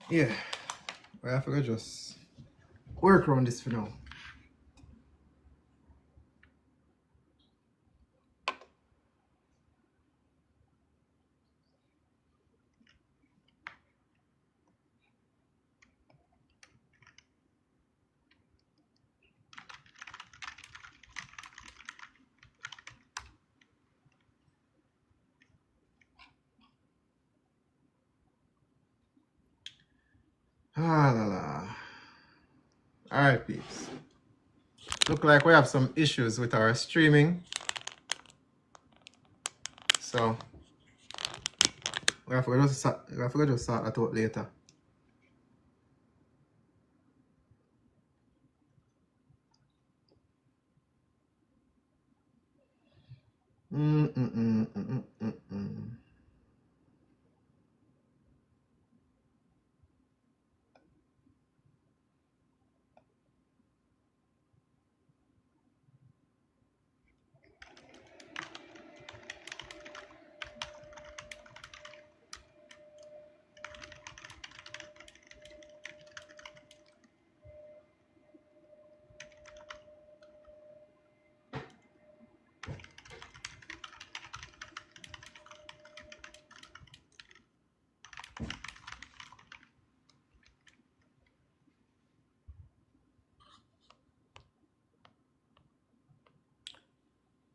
Yeah, well, I forgot just work around this for now. Ah la la. Alright, peeps. Look like we have some issues with our streaming. So we have to just sort that out later. Mm-mm-mm-mm-mm-mm.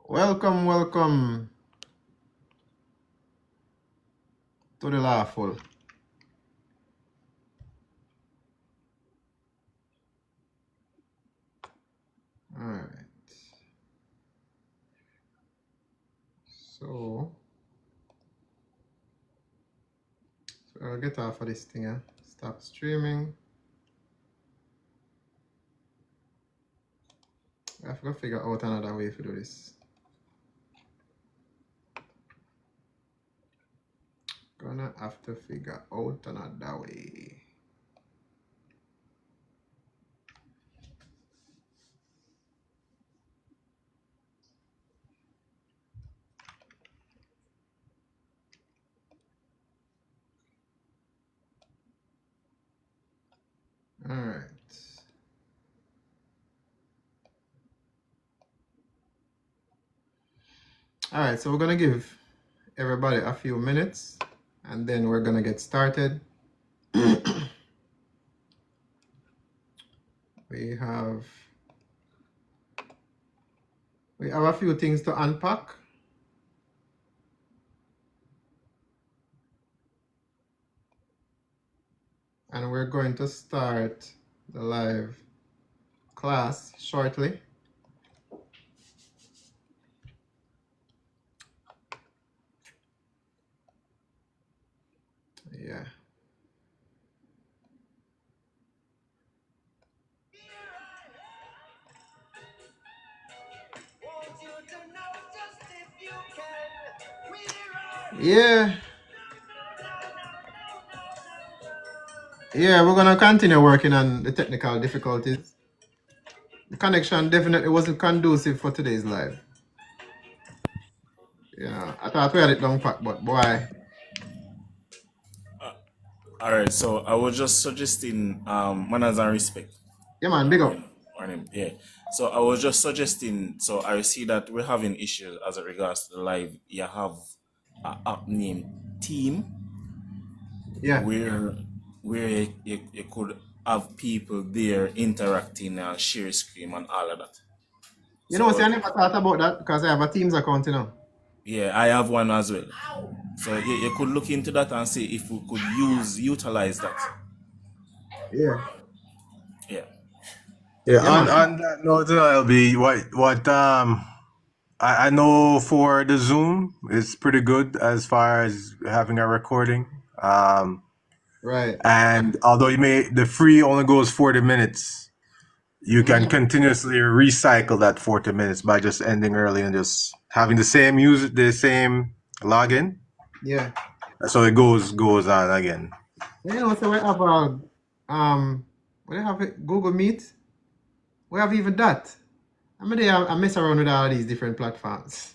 Welcome to the Lawful. Alright. So I'll get off of this thing, stop streaming. I have to figure out another way to do this. Gonna have to figure out another way. Alright. Alright, so we're gonna give everybody a few minutes and then we're gonna get started. We have a few things to unpack. And we're going to start the live class shortly. Yeah. Yeah. Yeah, we're gonna continue working on the technical difficulties. The connection definitely wasn't conducive for today's live. Yeah, I thought we had it down pat, but boy. All right, so I was just suggesting manners and respect. Yeah, man, big up. Yeah. So I was just suggesting. So I see that we're having issues as it regards to the live. You have an app named Team, Yeah. where you could have people there interacting and share screen and all of that. You know, see, I So never thought about that because I have a Teams account, you know. yeah, I have one as well. So you could look into that and see if we could utilize that. Yeah. Yeah. Yeah, Yeah, on man. that note, LB, what I know for the Zoom it's pretty good as far as having a recording. Right. And although the free only goes 40 minutes, you can Mm. continuously recycle that 40 minutes by just ending early and just having the same login. Yeah. So it goes on again. You know, so we have we have it, Google Meet. We have even that. I mean, I mess around with all these different platforms.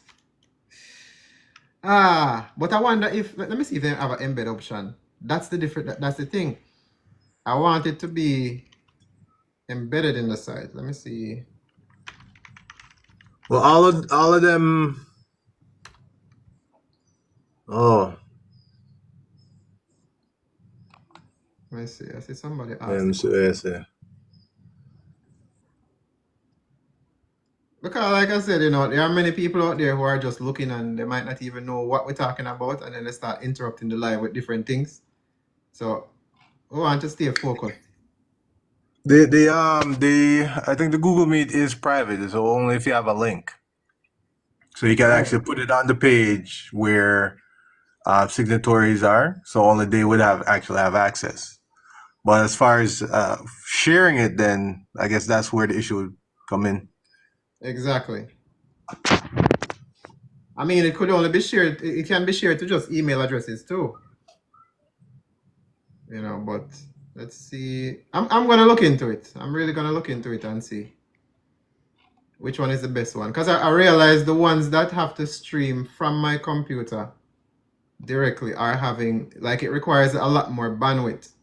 But I wonder if let me see if they have an embed option. That's the thing. I want it to be embedded in the site. Let me see. Well, all of them. Oh, Let me see. I see somebody asked the question. yes, Because, like I said, there are many people out there who are just looking and they might not even know what we're talking about, and then they start interrupting the live with different things. So we want to stay focused. I think the Google Meet is private, so only if you have a link. So you can Right. actually put it on the page where signatories are, so only they would actually have access. But as far as sharing it, then I guess that's where the issue would come in. Exactly. I mean, it could only be shared. It can be shared to just email addresses too. But let's see. I'm gonna look into it. I'm really gonna look into it and see which one is the best one. Because I realize the ones that have to stream from my computer directly are having, like, it requires a lot more bandwidth.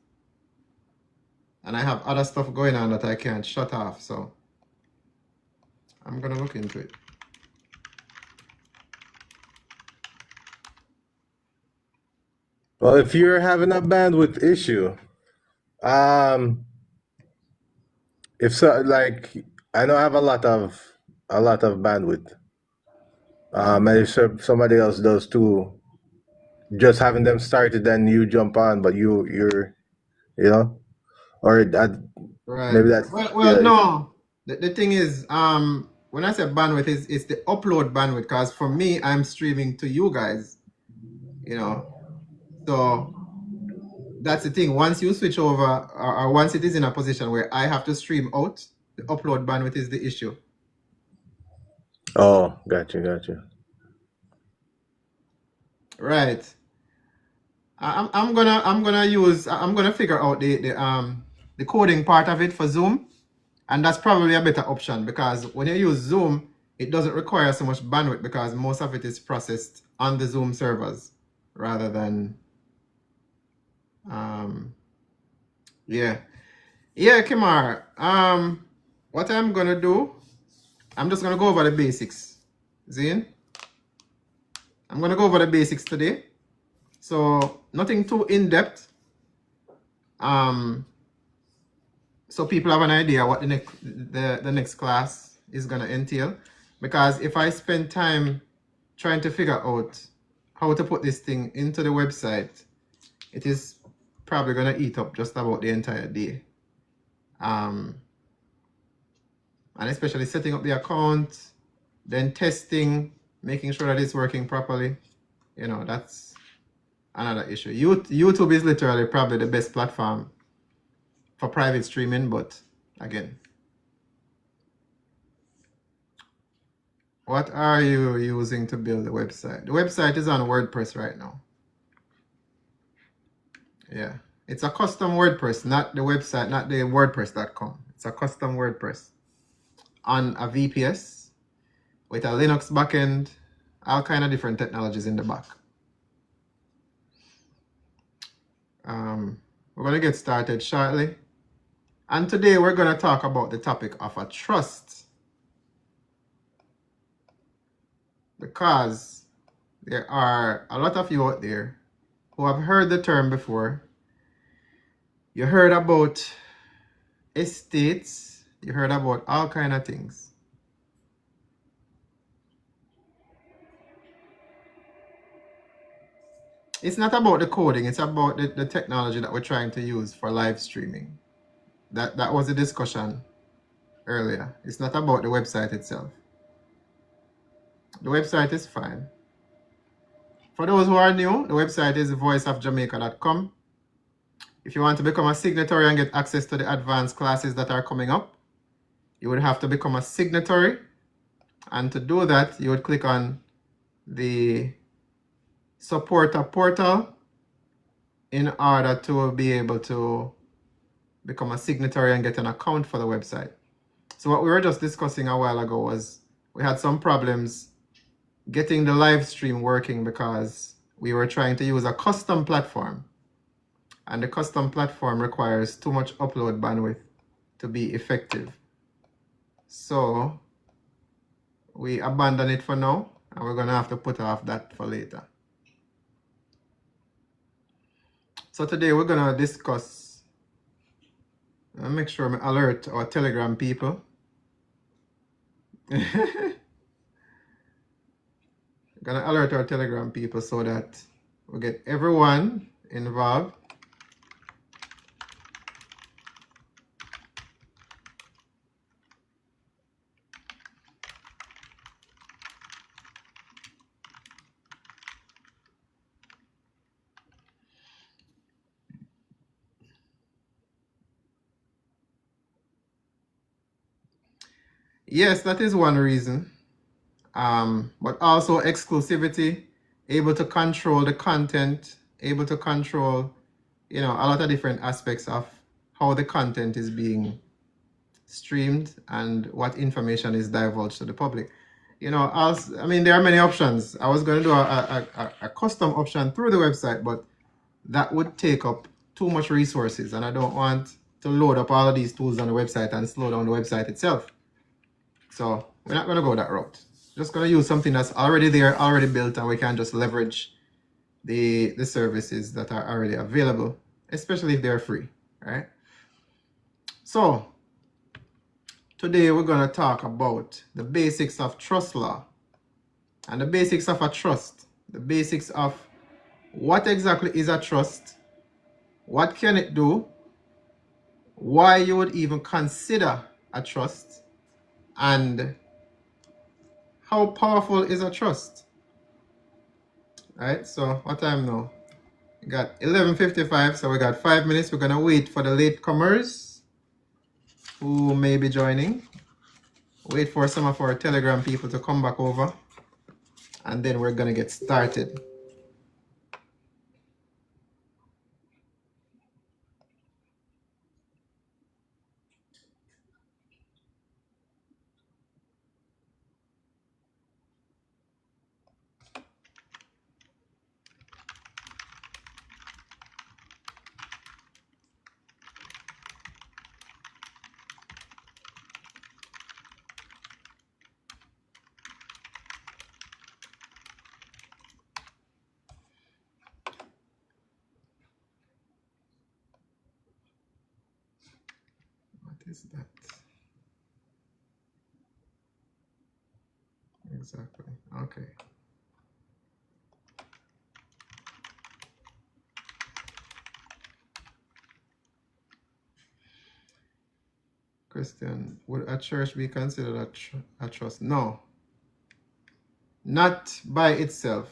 And I have other stuff going on that I can't shut off. So I'm gonna look into it. Well, if you're having a bandwidth issue, if so, like I know I have a lot of bandwidth. And if somebody else does too, just having them started, then you jump on, but you're or that Right. maybe that's Well, no. The thing is, when I say bandwidth, it's the upload bandwidth. Because for me, I'm streaming to you guys. So that's the thing. Once you switch over, or once it is in a position where I have to stream out, the upload bandwidth is the issue. Oh, gotcha. Right. I'm gonna figure out the coding part of it for Zoom, and that's probably a better option, because when you use Zoom, it doesn't require so much bandwidth because most of it is processed on the Zoom servers rather than Kimar. What I'm gonna do, I'm just gonna go over the basics. Zane, I'm gonna go over the basics today. So nothing too in-depth. So people have an idea what the next class is gonna entail. Because if I spend time trying to figure out how to put this thing into the website, it is probably gonna eat up just about the entire day. And especially setting up the account, then testing, making sure that it's working properly. That's another issue. YouTube is literally probably the best platform for private streaming, but again, what are you using to build the website? The website is on WordPress right now. Yeah, it's a custom WordPress, not the website, not the WordPress.com. It's a custom WordPress on a VPS with a Linux backend, all kind of different technologies in the back. We're going to get started shortly. And today we're going to talk about the topic of a trust. Because there are a lot of you out there who have heard the term before. You heard about estates. You heard about all kind of things. It's not about the coding. It's about the technology that we're trying to use for live streaming. That was the discussion earlier. It's not about the website itself. The website is fine. For those who are new, the website is voiceofjamaica.com. If you want to become a signatory and get access to the advanced classes that are coming up, you would have to become a signatory. And to do that, you would click on the supporter portal in order to be able to become a signatory and get an account for the website. So what we were just discussing a while ago was we had some problems getting the live stream working because we were trying to use a custom platform. and the custom platform requires too much upload bandwidth to be effective. So we abandon it for now, and we're going to have to put off that for later. So today we're going to discuss, make sure I alert our Telegram people. We're going to alert our Telegram people so that we get everyone involved. Yes, that is one reason. But also exclusivity, able to control the content, able to control, a lot of different aspects of how the content is being streamed and what information is divulged to the public. There are many options. I was going to do a custom option through the website, but that would take up too much resources, and I don't want to load up all of these tools on the website and slow down the website itself. So we're not going to go that route. Just going to use something that's already there, already built, and we can just leverage the services that are already available, especially if they're free, right? So today we're going to talk about the basics of trust law and the basics of a trust, the basics of what exactly is a trust, what can it do, why you would even consider a trust, and how powerful is a trust. All right, so what time now? We got 11:55, so we got 5 minutes. We're gonna wait for the latecomers who may be joining. Wait for some of our Telegram people to come back over, and then we're gonna get started. What is that? Exactly. Okay. Question: would a church be considered a trust? No. Not by itself.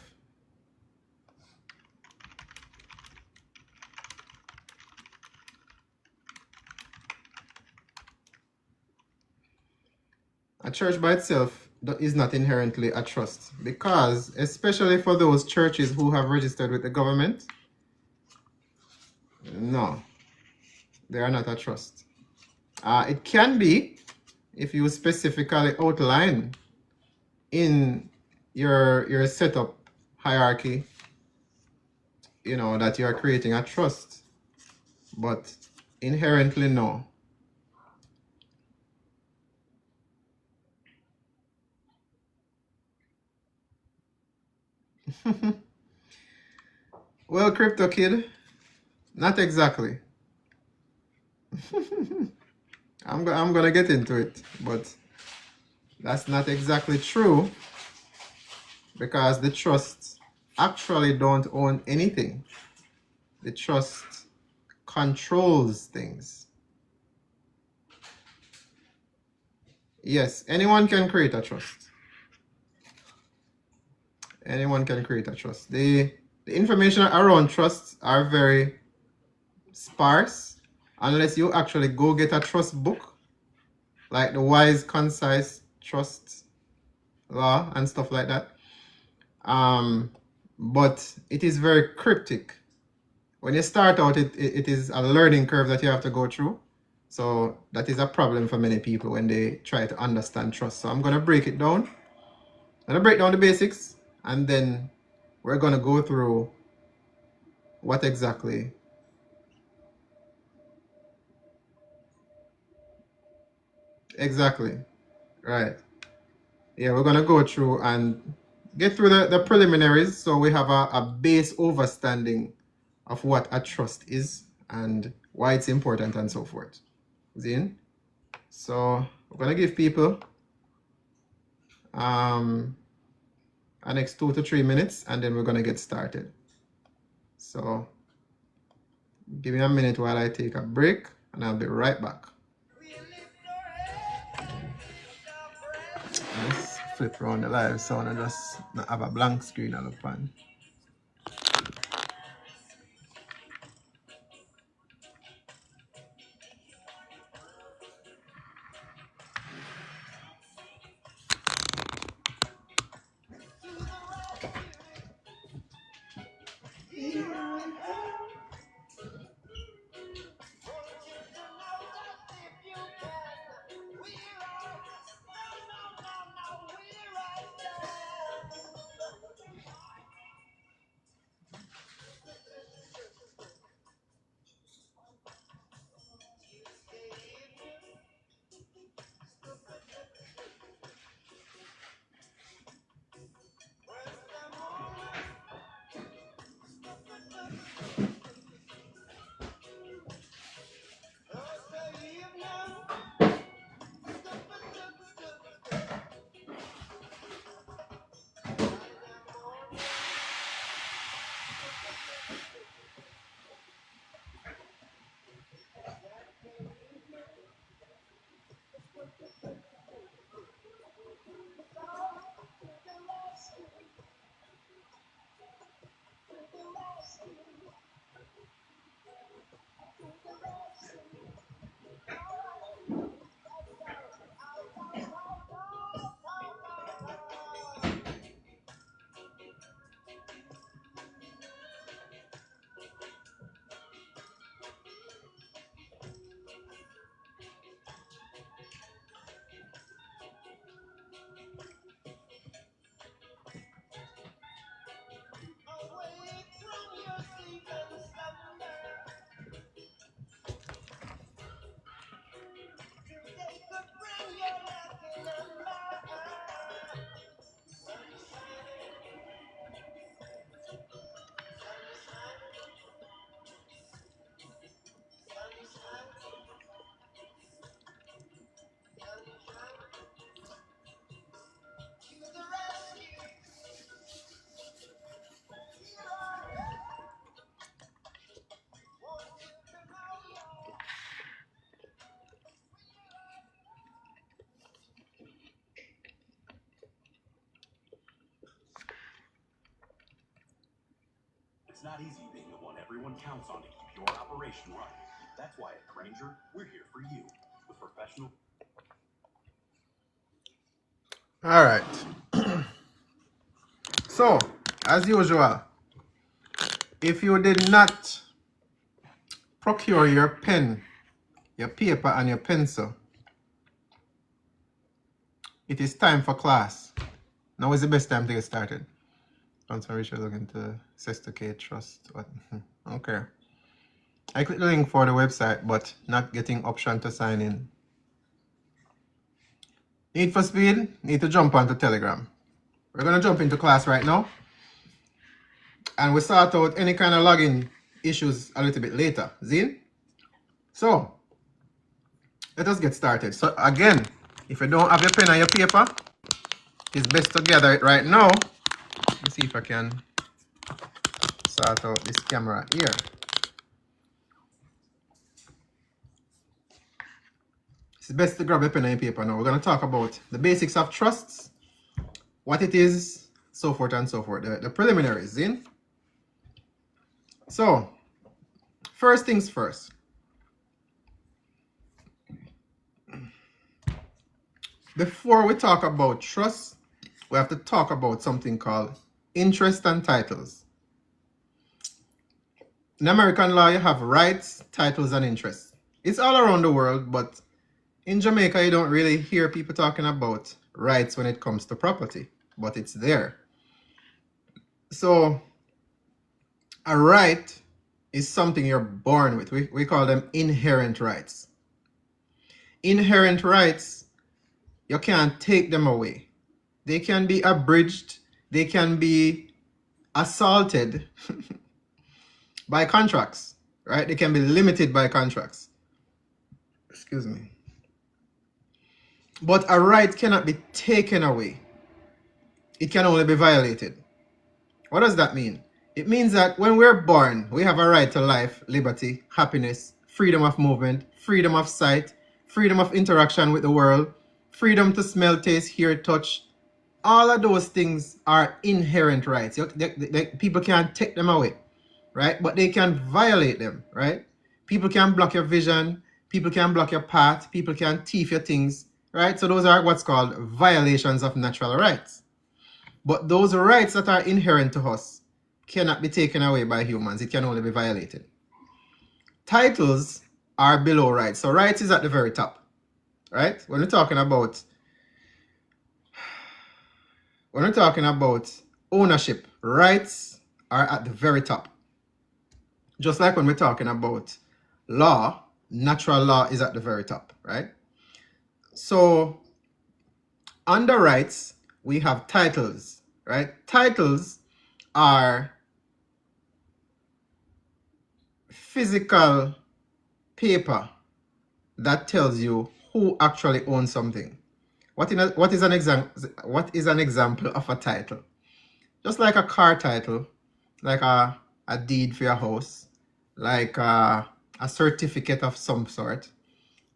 A church by itself is not inherently a trust, because especially for those churches who have registered with the government, no, they are not a trust. It can be if you specifically outline in your setup hierarchy, that you are creating a trust, but inherently no. Well, Crypto Kid, not exactly. I'm gonna get into it, but that's not exactly true, because the trusts actually don't own anything. The trust controls things. Yes, anyone can create a trust. Anyone can create a trust. The information around trusts are very sparse, unless you actually go get a trust book, like the Wise, Concise Trust Law and stuff like that. But it is very cryptic. When you start out, it is a learning curve that you have to go through. So that is a problem for many people when they try to understand trust. So I'm going to break it down. I'm going to break down the basics, and then we're going to go through what exactly Exactly. Right. Yeah, we're gonna go through and get through the preliminaries so we have a base understanding of what a trust is and why it's important and so forth. Zin? So we're gonna give people a next 2 to 3 minutes and then we're gonna get started. So give me a minute while I take a break and I'll be right back. Let's flip around the live sound and just not have a blank screen all up on. It's not easy being the one everyone counts on to keep your operation running. That's why at Grainger, we're here for you with professional. All right. So, as usual, if you did not procure your pen, your paper, and your pencil, it is time for class. Now is the best time to get started. Conservation looking to Sestocade Trust. What? Okay. I clicked the link for the website, but not getting option to sign in. Need for speed? Need to jump onto Telegram. We're going to jump into class right now. And we sort out any kind of login issues a little bit later. Zin? So, let us get started. So again, if you don't have your pen and your paper, it's best to gather it right now. Let me see if I can sort out this camera here. It's best to grab a pen and paper now. We're going to talk about the basics of trusts, what it is, so forth and so forth. The preliminaries, in. So, first things first. Before we talk about trusts, we have to talk about something called interest and titles. In American law, you have rights, titles, and interests. It's all around the world, but in Jamaica, you don't really hear people talking about rights when it comes to property, but it's there. So, a right is something you're born with. We call them inherent rights. Inherent rights You can't take them away. They can be abridged, they can be assaulted by contracts, right? They can be limited by contracts. Excuse me. But a right cannot be taken away. It can only be violated. What does that mean? It means that when we're born, we have a right to life, liberty, happiness, freedom of movement, freedom of sight, freedom of interaction with the world, freedom to smell, taste, hear, touch. All of those things are inherent rights. People can't take them away, right? But they can violate them, right? People can block your vision. People can block your path. People can thief your things, right? So those are what's called violations of natural rights. But those rights that are inherent to us cannot be taken away by humans. It can only be violated. Titles are below rights. So rights is at the very top, right? When we're talking about ownership, rights are at the very top. Just like when we're talking about law, natural law is at the very top, right? So under rights, we have titles, right? Titles are physical paper that tells you who actually owns something. What is an example of a title? Just like a car title, like a deed for your house, like a certificate of some sort.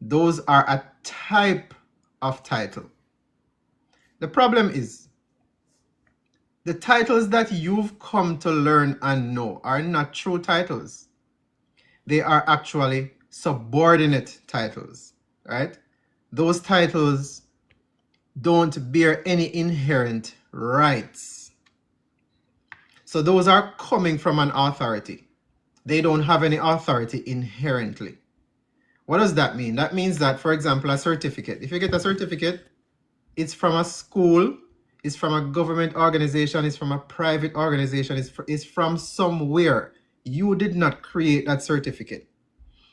Those are a type of title. The problem is, the titles that you've come to learn and know are not true titles. They are actually subordinate titles, right? Those titles don't bear any inherent rights. So those are coming from an authority. They don't have any authority inherently. What does that mean? That means that, for example, a certificate. If you get a certificate, it's from a school, it's from a government organization, it's from a private organization, it's from somewhere. You did not create that certificate.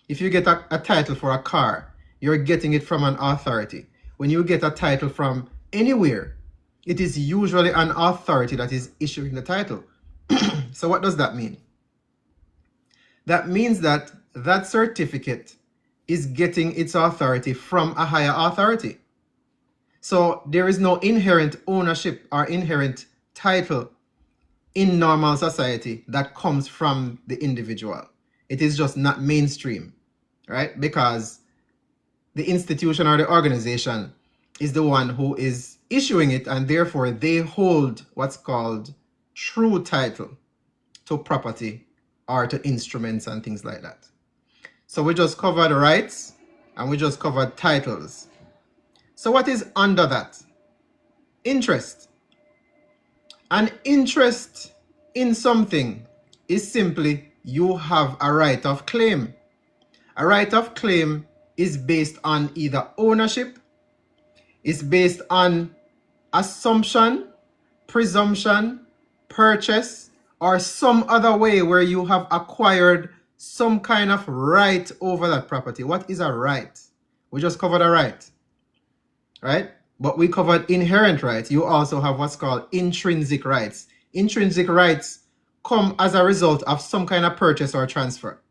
If you get a title for a car, you're getting it from an authority. When you get a title from anywhere, it is usually an authority that is issuing the title. So what does that mean? That means that that certificate is getting its authority from a higher authority. So there is no inherent ownership or inherent title in normal society that comes from the individual. It is just not mainstream, right? Because the institution or the organization is the one who is issuing it, and therefore they hold what's called true title to property or to instruments and things like that. So we just covered rights and we just covered titles. So what is under that? Interest. An interest in something is simply you have a right of claim. A right of claim is based on either ownership, is based on assumption, presumption, purchase, or some other way where you have acquired some kind of right over that property. What is a right? We just covered a right, right? But we covered inherent rights. You also have what's called intrinsic rights. Intrinsic rights come as a result of some kind of purchase or transfer,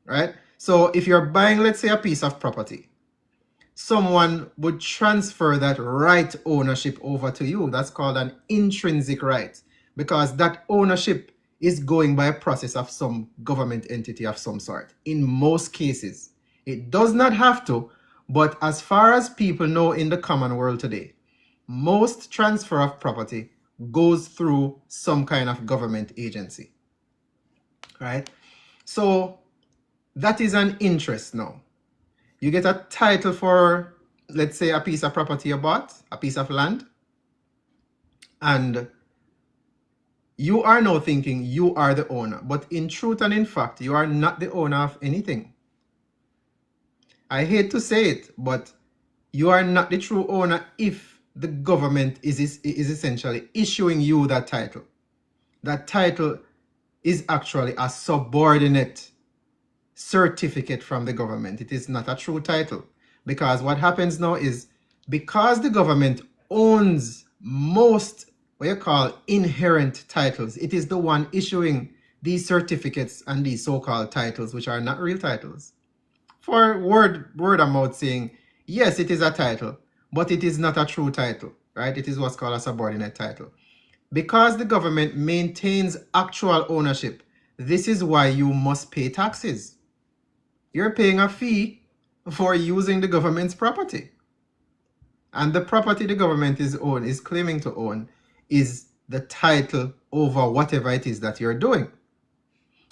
right? So if you're buying, let's say, a piece of property, someone would transfer that right ownership over to you. That's called an intrinsic right, because that ownership is going by a process of some government entity of some sort. In most cases, it does not have to, but as far as people know in the common world today, most transfer of property goes through some kind of government agency, right? So that is an interest now. You get a title for, let's say, a piece of property you bought, a piece of land, and you are now thinking you are the owner, but in truth and in fact, you are not the owner of anything. I hate to say it, but you are not the true owner if the government is essentially issuing you that title. That title is actually a subordinate certificate from the government. It is not a true title, because what happens now is because the government owns most what you call inherent titles, it is the one issuing these certificates and these so-called titles, which are not real titles. For word of mouth saying, yes, it is a title, but it is not a true title, right? It is what's called a subordinate title. Because the government maintains actual ownership, this is why you must pay taxes. You're paying a fee for using the government's property. And the property the government is claiming to own is the title over whatever it is that you're doing.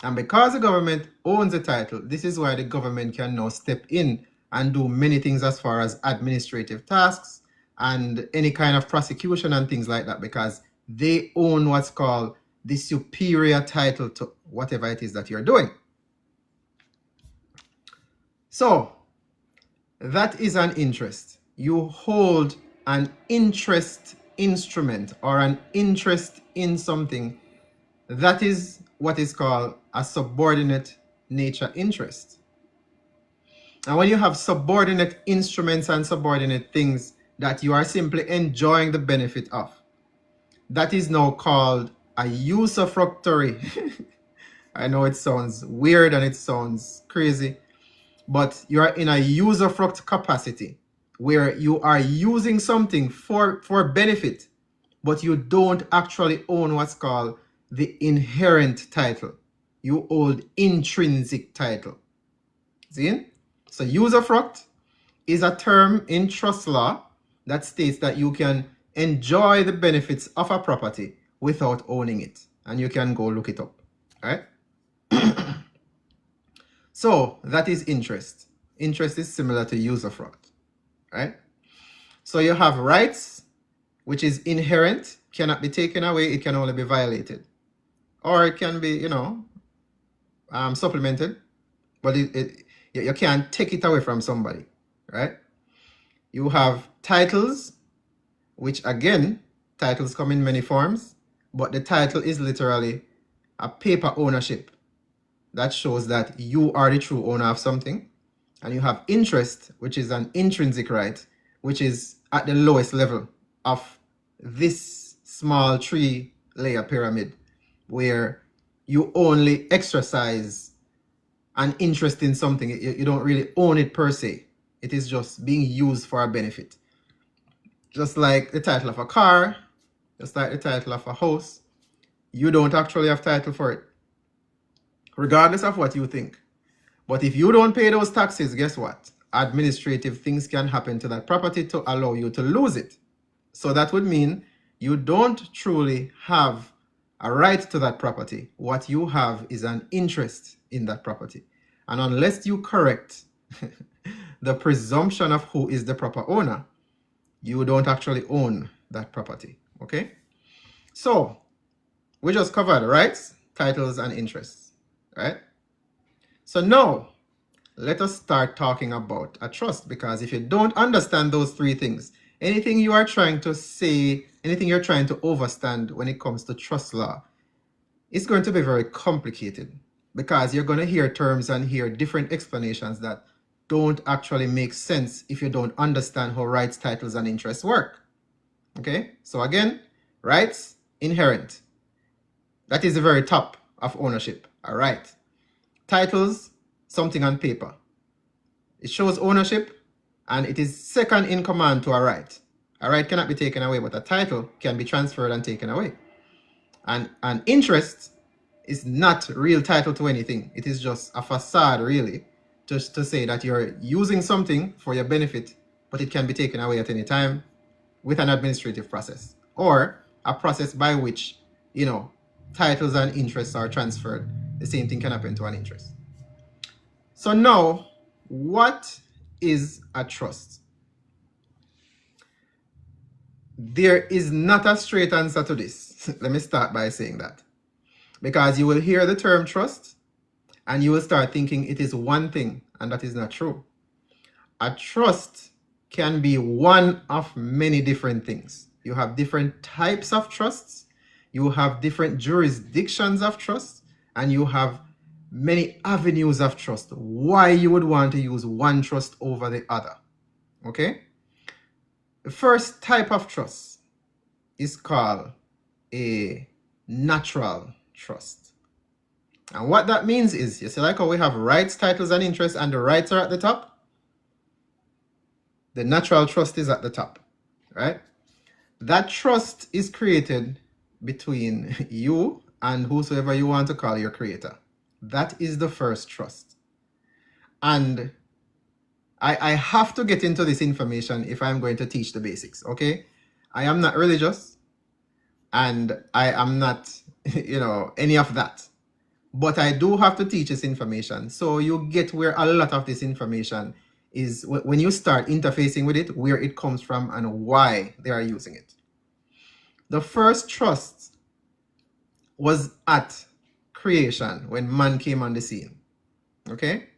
And because the government owns the title, this is why the government can now step in and do many things as far as administrative tasks and any kind of prosecution and things like that, because they own what's called the superior title to whatever it is that you're doing. So that is an interest. You hold an interest instrument or an interest in something. That is what is called a subordinate nature interest. And when you have subordinate instruments and subordinate things that you are simply enjoying the benefit of, that is now called a usufructory. I know it sounds weird and it sounds crazy, but you are in a usufruct capacity where you are using something for benefit, but you don't actually own what's called the inherent title. You hold intrinsic title. See? So usufruct is a term in trust law that states that you can enjoy the benefits of a property without owning it. And you can go look it up. Right? So that is interest. Interest is similar to usufruct. Right? So you have rights, which is inherent, cannot be taken away, it can only be violated. Or it can be, supplemented, but you can't take it away from somebody, right? You have titles, which again, titles come in many forms, but the title is literally a paper ownership that shows that you are the true owner of something. And you have interest, which is an intrinsic right, which is at the lowest level of this small 3-layer pyramid, where you only exercise an interest in something. You don't really own it per se. It is just being used for a benefit. Just like the title of a car, just like the title of a house, you don't actually have title for it, regardless of what you think. But if you don't pay those taxes, guess what? Administrative things can happen to that property to allow you to lose it. So that would mean you don't truly have a right to that property. What you have is an interest in that property. And unless you correct the presumption of who is the proper owner, you don't actually own that property. Okay? So we just covered rights, titles, and interests. Right? So now, let us start talking about a trust, because if you don't understand those three things, anything you are trying to say, anything you're trying to overstand when it comes to trust law, it's going to be very complicated, because you're going to hear terms and hear different explanations that don't actually make sense if you don't understand how rights, titles, and interests work. Okay? So again, rights, inherent. That is the very top of ownership, a right. Titles, something on paper. It shows ownership and it is second in command to a right. A right cannot be taken away, but a title can be transferred and taken away. And an interest is not real title to anything. It is just a facade, really, just to say that you're using something for your benefit, but it can be taken away at any time with an administrative process, or a process by which, titles and interests are transferred. The same thing can happen to an interest. So now, what is a trust? There is not a straight answer to this. Let me start by saying that. Because you will hear the term trust and you will start thinking it is one thing, and that is not true. A trust can be one of many different things. You have different types of trusts. You have different jurisdictions of trust, and you have many avenues of trust. Why you would want to use one trust over the other. Okay? The first type of trust is called a natural trust. And what that means is, you see, like how we have rights, titles, and interests, and the rights are at the top, the natural trust is at the top, right? That trust is created between you and whosoever you want to call your creator. That is the first trust. And I have to get into this information if I'm going to teach the basics, okay? I am not religious, and I am not, any of that. But I do have to teach this information. So you get where a lot of this information is when you start interfacing with it, where it comes from and why they are using it. The first trust was at creation when man came on the scene. Okay?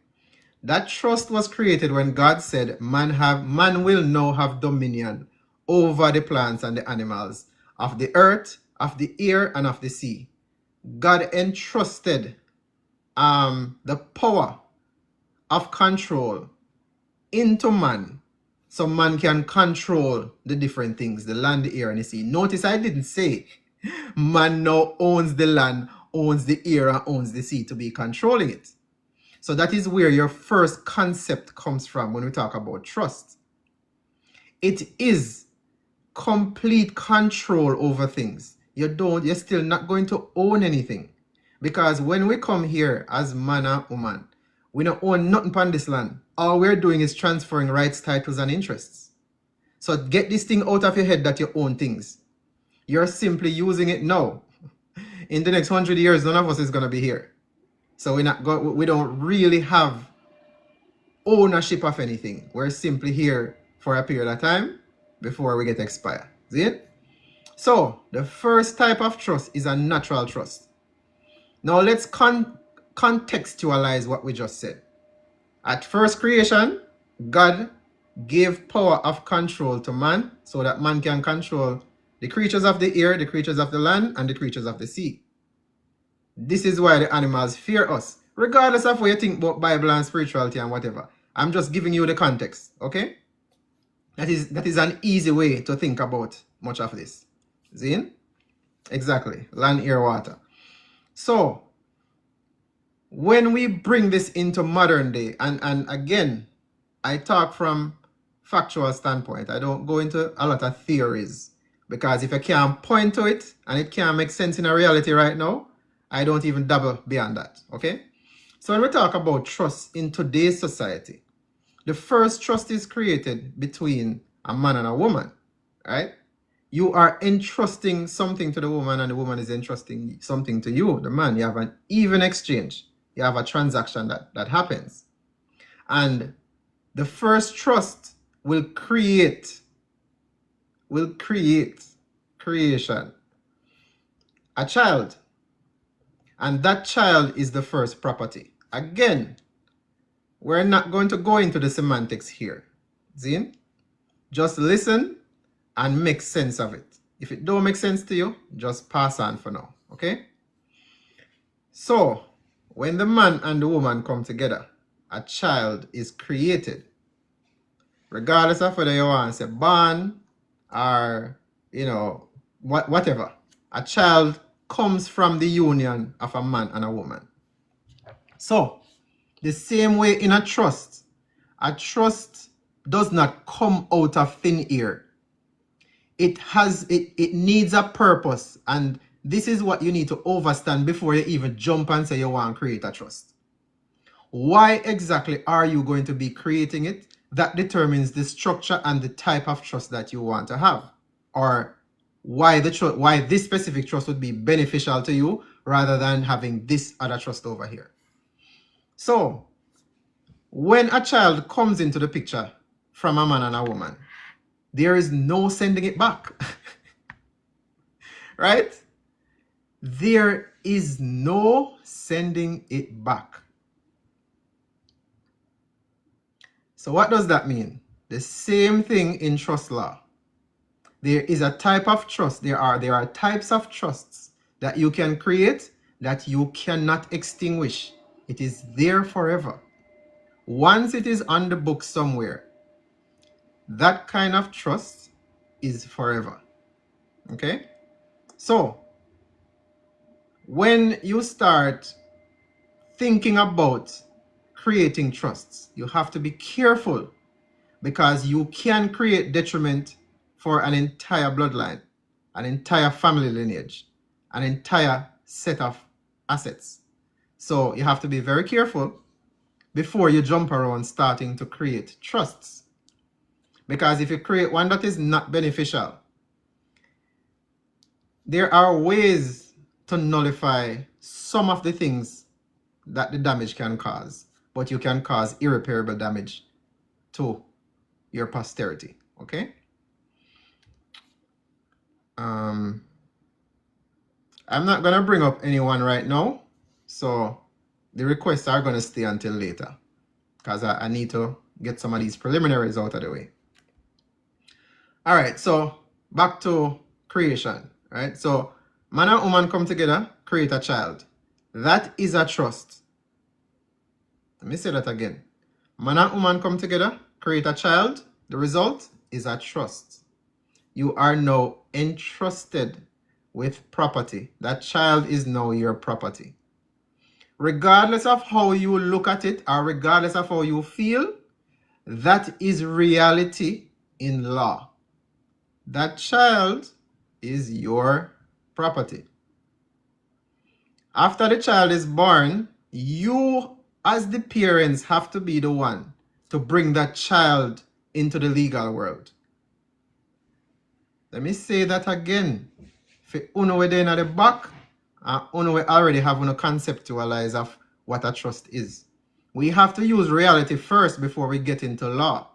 That trust was created when God said, man will now have dominion over the plants and the animals of the earth, of the air, and of the sea. God entrusted the power of control into man, so man can control the different things, the land, the air, and the sea. Notice I didn't say man now owns the land, owns the air, and owns the sea to be controlling it. So that is where your first concept comes from when we talk about trust. It is complete control over things. You're still not going to own anything. Because when we come here as man and woman, we don't own nothing on this land. All we're doing is transferring rights, titles, and interests. So get this thing out of your head that you own things. You're simply using it now. In the next 100 years, none of us is going to be here. So we don't really have ownership of anything. We're simply here for a period of time before we get expired. See it? So the first type of trust is a natural trust. Now let's contextualize what we just said. At first creation, God gave power of control to man so that man can control the creatures of the air, the creatures of the land, and the creatures of the sea. This is why the animals fear us, regardless of what you think about Bible and spirituality and whatever. I'm just giving you the context, okay? That is an easy way to think about much of this. See? Exactly. Land, air, water. So, when we bring this into modern day, and again, I talk from factual standpoint. I don't go into a lot of theories, because if I can't point to it and it can't make sense in a reality right now, I don't even dabble beyond that, okay? So when we talk about trust in today's society, the first trust is created between a man and a woman, right? You are entrusting something to the woman and the woman is entrusting something to you, the man. You have an even exchange. You have a transaction that happens. And the first trust will create creation. A child. And that child is the first property. Again, we're not going to go into the semantics here. See? Just listen and make sense of it. If it don't make sense to you, just pass on for now. Okay? So, when the man and the woman come together, a child is created. Regardless of whether you want to say born or, whatever. A child comes from the union of a man and a woman. So, the same way in a trust does not come out of thin air. It needs a purpose, and this is what you need to understand before you even jump and say you want to create a trust. Why exactly are you going to be creating it? That determines the structure and the type of trust that you want to have, or why this specific trust would be beneficial to you rather than having this other trust over here. So, when a child comes into the picture from a man and a woman, there is no sending it back. Right? There is no sending it back. So what does that mean? The same thing in trust law. There is a type of trust. There are types of trusts that you can create that you cannot extinguish. It is there forever. Once it is on the book somewhere, that kind of trust is forever. Okay? So, when you start thinking about creating trusts, you have to be careful because you can create detriment for an entire bloodline, an entire family lineage, an entire set of assets. So you have to be very careful before you jump around starting to create trusts. Because if you create one that is not beneficial, there are ways to nullify some of the things that the damage can cause, but you can cause irreparable damage to your posterity. Okay? I'm not gonna bring up anyone right now, so the requests are gonna stay until later because I need to get some of these preliminaries out of the way. All right, so back to creation, right? So man and woman come together, create a child. That is a trust. Let me say that again. Man and woman come together, create a child. The result is a trust. You are now entrusted with property. That child is now your property. Regardless of how you look at it or regardless of how you feel, that is reality in law. That child is your property. After the child is born, you as the parents have to be the one to bring that child into the legal world. Let me say that again. For uno we dey in the back, and uno we already have uno conceptualize of what a trust is. We have to use reality first before we get into law.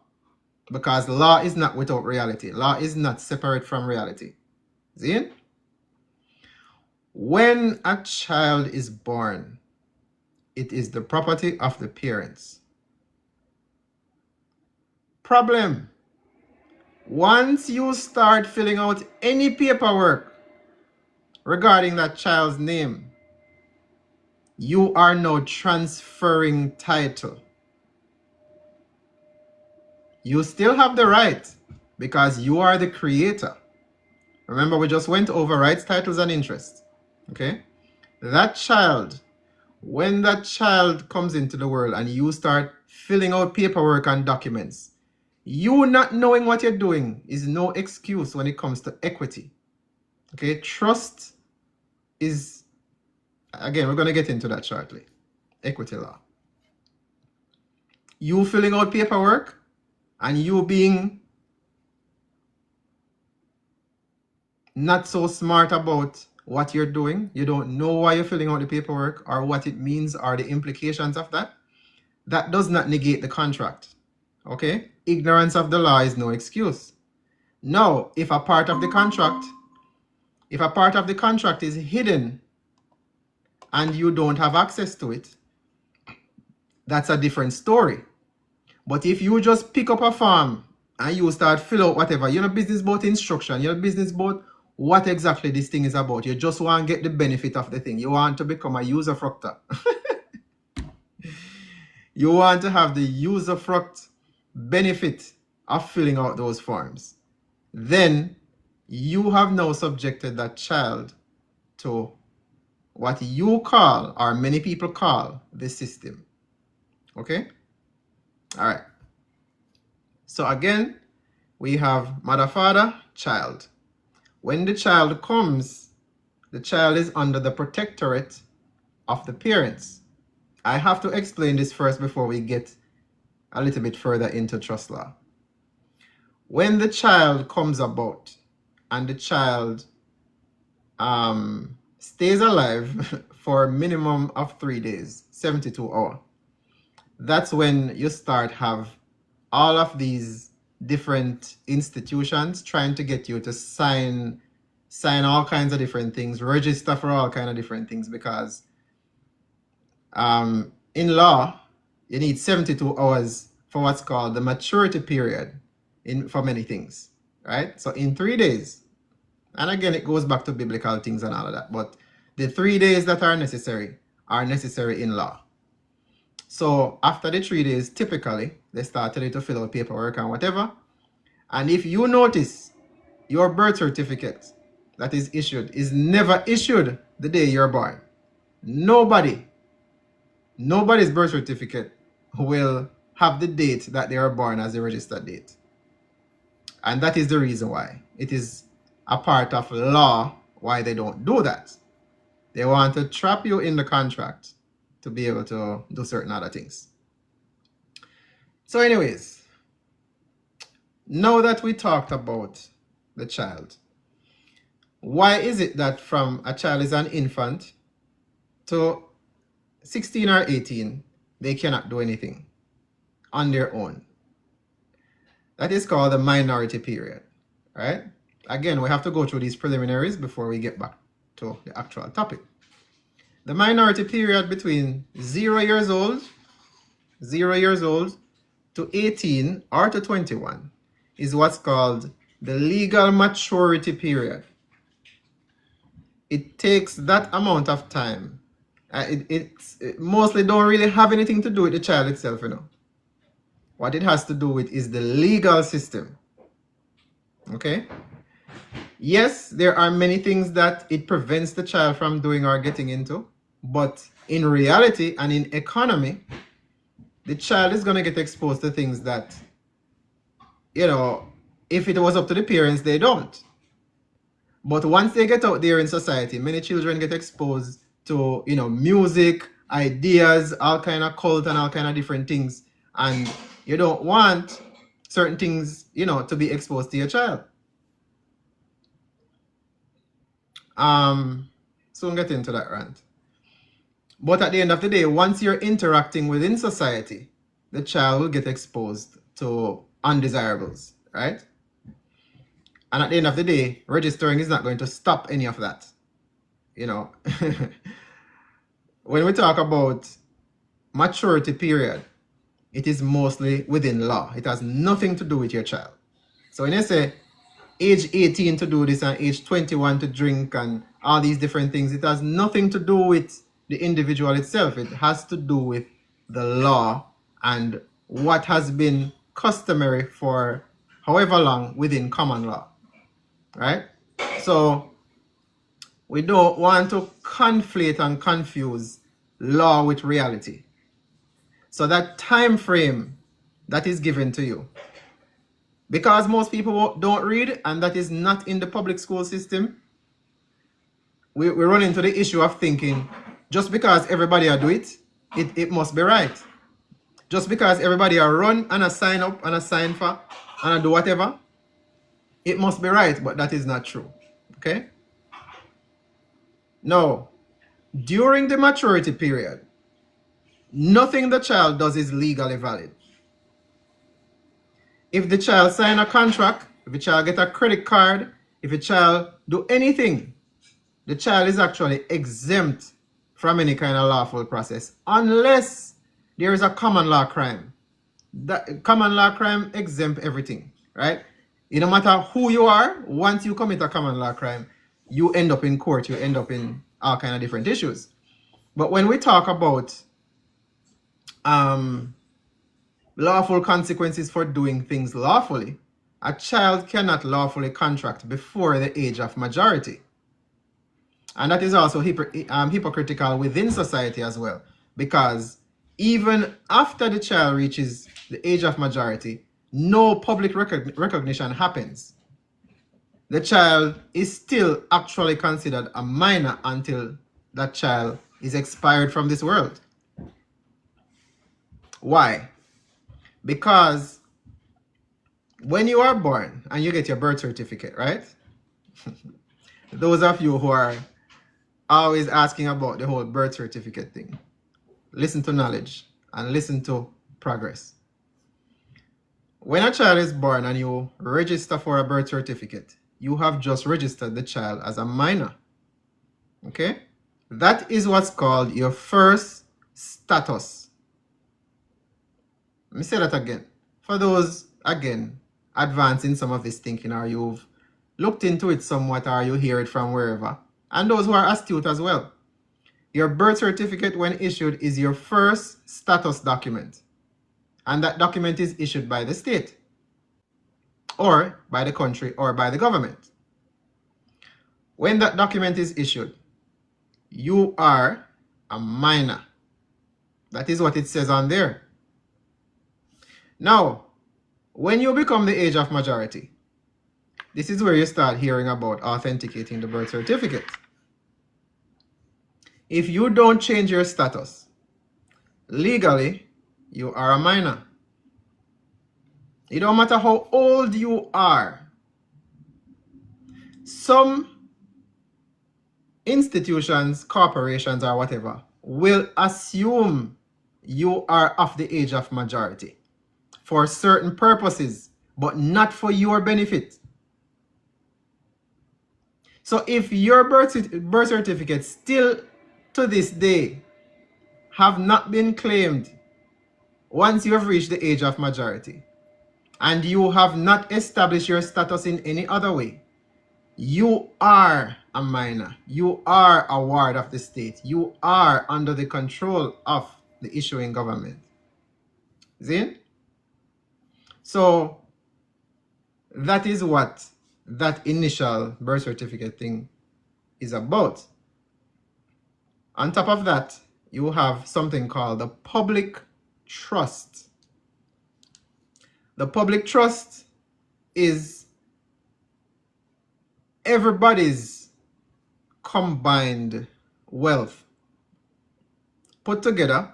Because law is not without reality. Law is not separate from reality. See? When a child is born, it is the property of the parents. Problem. Once you start filling out any paperwork regarding that child's name, you are now transferring title. You still have the right because you are the creator. Remember, we just went over rights, titles, and interests. Okay? That child, when that child comes into the world and you start filling out paperwork and documents, you not knowing what you're doing is no excuse when it comes to equity. Okay? Trust is, again, we're going to get into that shortly. Equity law. You filling out paperwork and you being not so smart about what you're doing, you don't know why you're filling out the paperwork or what it means or the implications of that, that does not negate the contract. Okay? Ignorance of the law is no excuse. Now, if a part of the contract is hidden and you don't have access to it, that's a different story. But if you just pick up a form and you start fill out whatever, you're not business about instruction, you're business about what exactly this thing is about. You just want to get the benefit of the thing. You want to become a usufructor. You want to have the usufruct benefit of filling out those forms. Then you have now subjected that child to what you call, or many people call, the system. Okay? All right. So again, we have mother, father, child. When the child comes, the child is under the protectorate of the parents. I have to explain this first before we get a little bit further into trust law. When the child comes about and the child stays alive for a minimum of 3 days, 72 hours, that's when you start have all of these different institutions trying to get you to sign all kinds of different things, register for all kinds of different things, because in law, you need 72 hours for what's called the maturity period for many things, right? So in 3 days, and again, it goes back to biblical things and all of that, but the 3 days that are necessary in law. So after the 3 days, typically, they start to fill out paperwork and whatever. And if you notice your birth certificate that is issued is never issued the day you're born. Nobody's birth certificate will have the date that they are born as the registered date. And that is the reason why. It is a part of law why they don't do that. They want to trap you in the contract to be able to do certain other things. So anyways, now that we talked about the child, why is it that from a child is an infant to 16 or 18, they cannot do anything on their own? That is called the minority period, right? Again, we have to go through these preliminaries before we get back to the actual topic. The minority period between 0 years old to 18 or to 21 is what's called the legal maturity period. It takes that amount of time. It mostly don't really have anything to do with the child itself, you know. What it has to do with is the legal system. Okay? Yes, there are many things that it prevents the child from doing or getting into, but in reality and in economy, the child is going to get exposed to things that, you know, if it was up to the parents, they don't. But once they get out there in society, many children get exposed to, you know, music, ideas, all kind of cult and all kind of different things. And you don't want certain things, you know, to be exposed to your child. Soon get into that rant. But at the end of the day, once you're interacting within society, the child will get exposed to undesirables, right? And at the end of the day, registering is not going to stop any of that. You know, when we talk about maturity period, it is mostly within law. It has nothing to do with your child. So when you say age 18 to do this and age 21 to drink and all these different things, it has nothing to do with the individual itself. It has to do with the law and what has been customary for however long within common law, right? So we don't want to conflate and confuse law with reality. So that time frame that is given to you, because most people don't read and that is not in the public school system, we run into the issue of thinking just because everybody do it, it must be right. Just because everybody run and sign up and sign for and do whatever, it must be right, but that is not true. Okay? Now, during the maturity period, nothing the child does is legally valid. If the child sign a contract, if the child get a credit card, if the child do anything, the child is actually exempt from any kind of lawful process unless there is a common law crime. That common law crime exempt everything, right? It no matter who you are, once you commit a common law crime, you end up in court, you end up in all kind of different issues. But when we talk about lawful consequences for doing things lawfully, a child cannot lawfully contract before the age of majority. And that is also hypocritical within society as well, because even after the child reaches the age of majority, no public recognition happens. The child is still actually considered a minor until that child is expired from this world. Why? Because when you are born and you get your birth certificate, right? Those of you who are always asking about the whole birth certificate thing, listen to knowledge and listen to progress. When a child is born and you register for a birth certificate, you have just registered the child as a minor. Okay? That is what's called your first status. Let me say that again. For those, again, advancing some of this thinking, or you've looked into it somewhat, or you hear it from wherever, and those who are astute as well. Your birth certificate, when issued, is your first status document. And that document is issued by the state. or by the country or by the government. When that document is issued, you are a minor. That is what it says on there. Now, when you become the age of majority, this is where you start hearing about authenticating the birth certificate. If you don't change your status, legally, you are a minor. It don't matter how old you are. Some institutions, corporations, or whatever will assume you are of the age of majority for certain purposes, but not for your benefit. So if your birth certificate still to this day have not been claimed once you have reached the age of majority, and you have not established your status in any other way, you are a minor. You are a ward of the state. You are under the control of the issuing government. See? So that is what that initial birth certificate thing is about. On top of that, you have something called the public trust. The public trust is everybody's combined wealth put together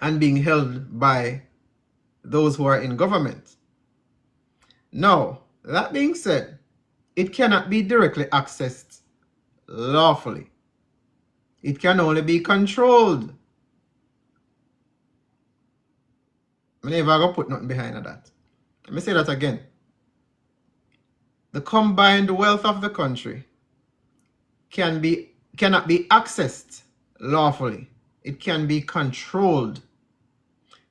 and being held by those who are in government. Now, that being said, it cannot be directly accessed lawfully. It can only be controlled. I'm never going to put nothing behind that. Let me say that again. The combined wealth of the country cannot be accessed lawfully. It can be controlled.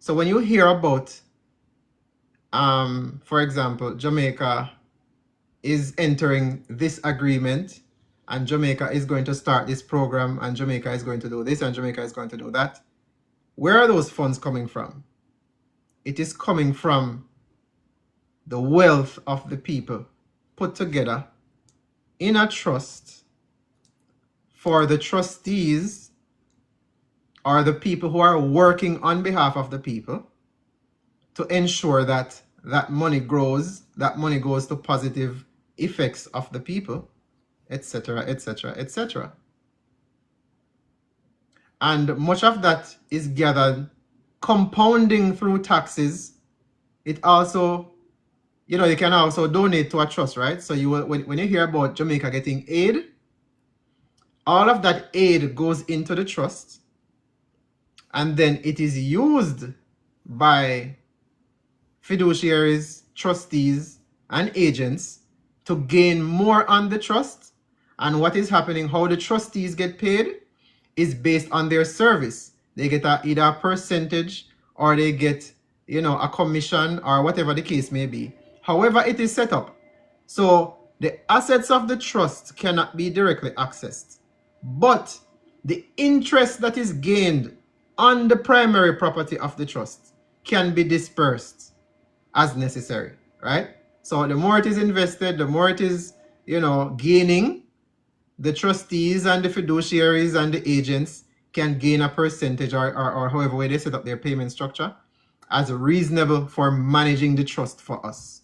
So when you hear about, for example, Jamaica is entering this agreement, and Jamaica is going to start this program, and Jamaica is going to do this, and Jamaica is going to do that, where are those funds coming from? It is coming from the wealth of the people put together in a trust for the trustees or the people who are working on behalf of the people to ensure that that money grows, that money goes to positive effects of the people, etc., etc., etc. And much of that is gathered compounding through taxes. It also, you can also donate to a trust, right? So you will, when you hear about Jamaica getting aid, all of that aid goes into the trust, and then it is used by fiduciaries, trustees, and agents to gain more on the trust. And what is happening, how the trustees get paid, is based on their service. They get either a percentage or they get, a commission or whatever the case may be. However it is set up. So the assets of the trust cannot be directly accessed, but the interest that is gained on the primary property of the trust can be dispersed as necessary, right? So the more it is invested, the more it is, gaining. The trustees and the fiduciaries and the agents can gain a percentage or however way they set up their payment structure as reasonable for managing the trust for us.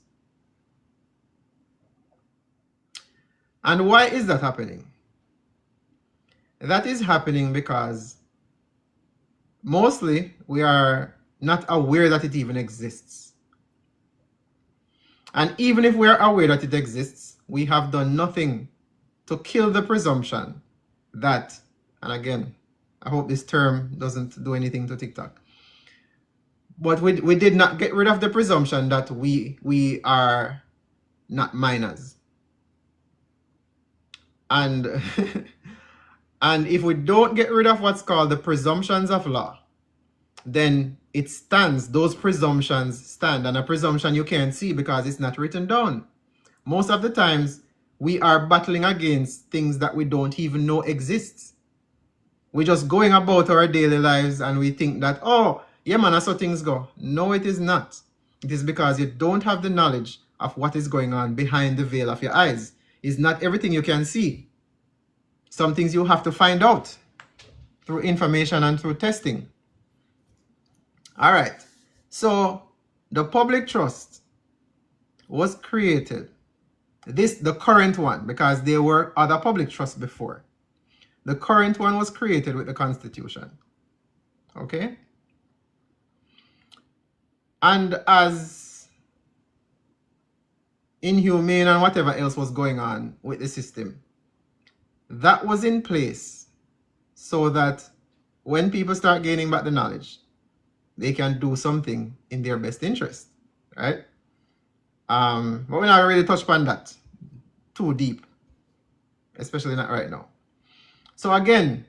And why is that happening? That is happening because mostly we are not aware that it even exists. And even if we are aware that it exists, we have done nothing to kill the presumption that, and again, I hope this term doesn't do anything to TikTok, but we did not get rid of the presumption that we are not minors. And and if we don't get rid of what's called the presumptions of law, then it stands, those presumptions stand, and a presumption you can't see because it's not written down. Most of the times, we are battling against things that we don't even know exists. We're just going about our daily lives and we think that, oh, yeah man, that's how things go. No, it is not. It is because you don't have the knowledge of what is going on behind the veil of your eyes. It's not everything you can see. Some things you have to find out through information and through testing. All right. So the public trust was created. The current one, because there were other public trusts before. The current one was created with the Constitution. Okay? And as inhumane and whatever else was going on with the system, that was in place so that when people start gaining back the knowledge, they can do something in their best interest, right? But we're not really touch upon that too deep, especially not right now. So again,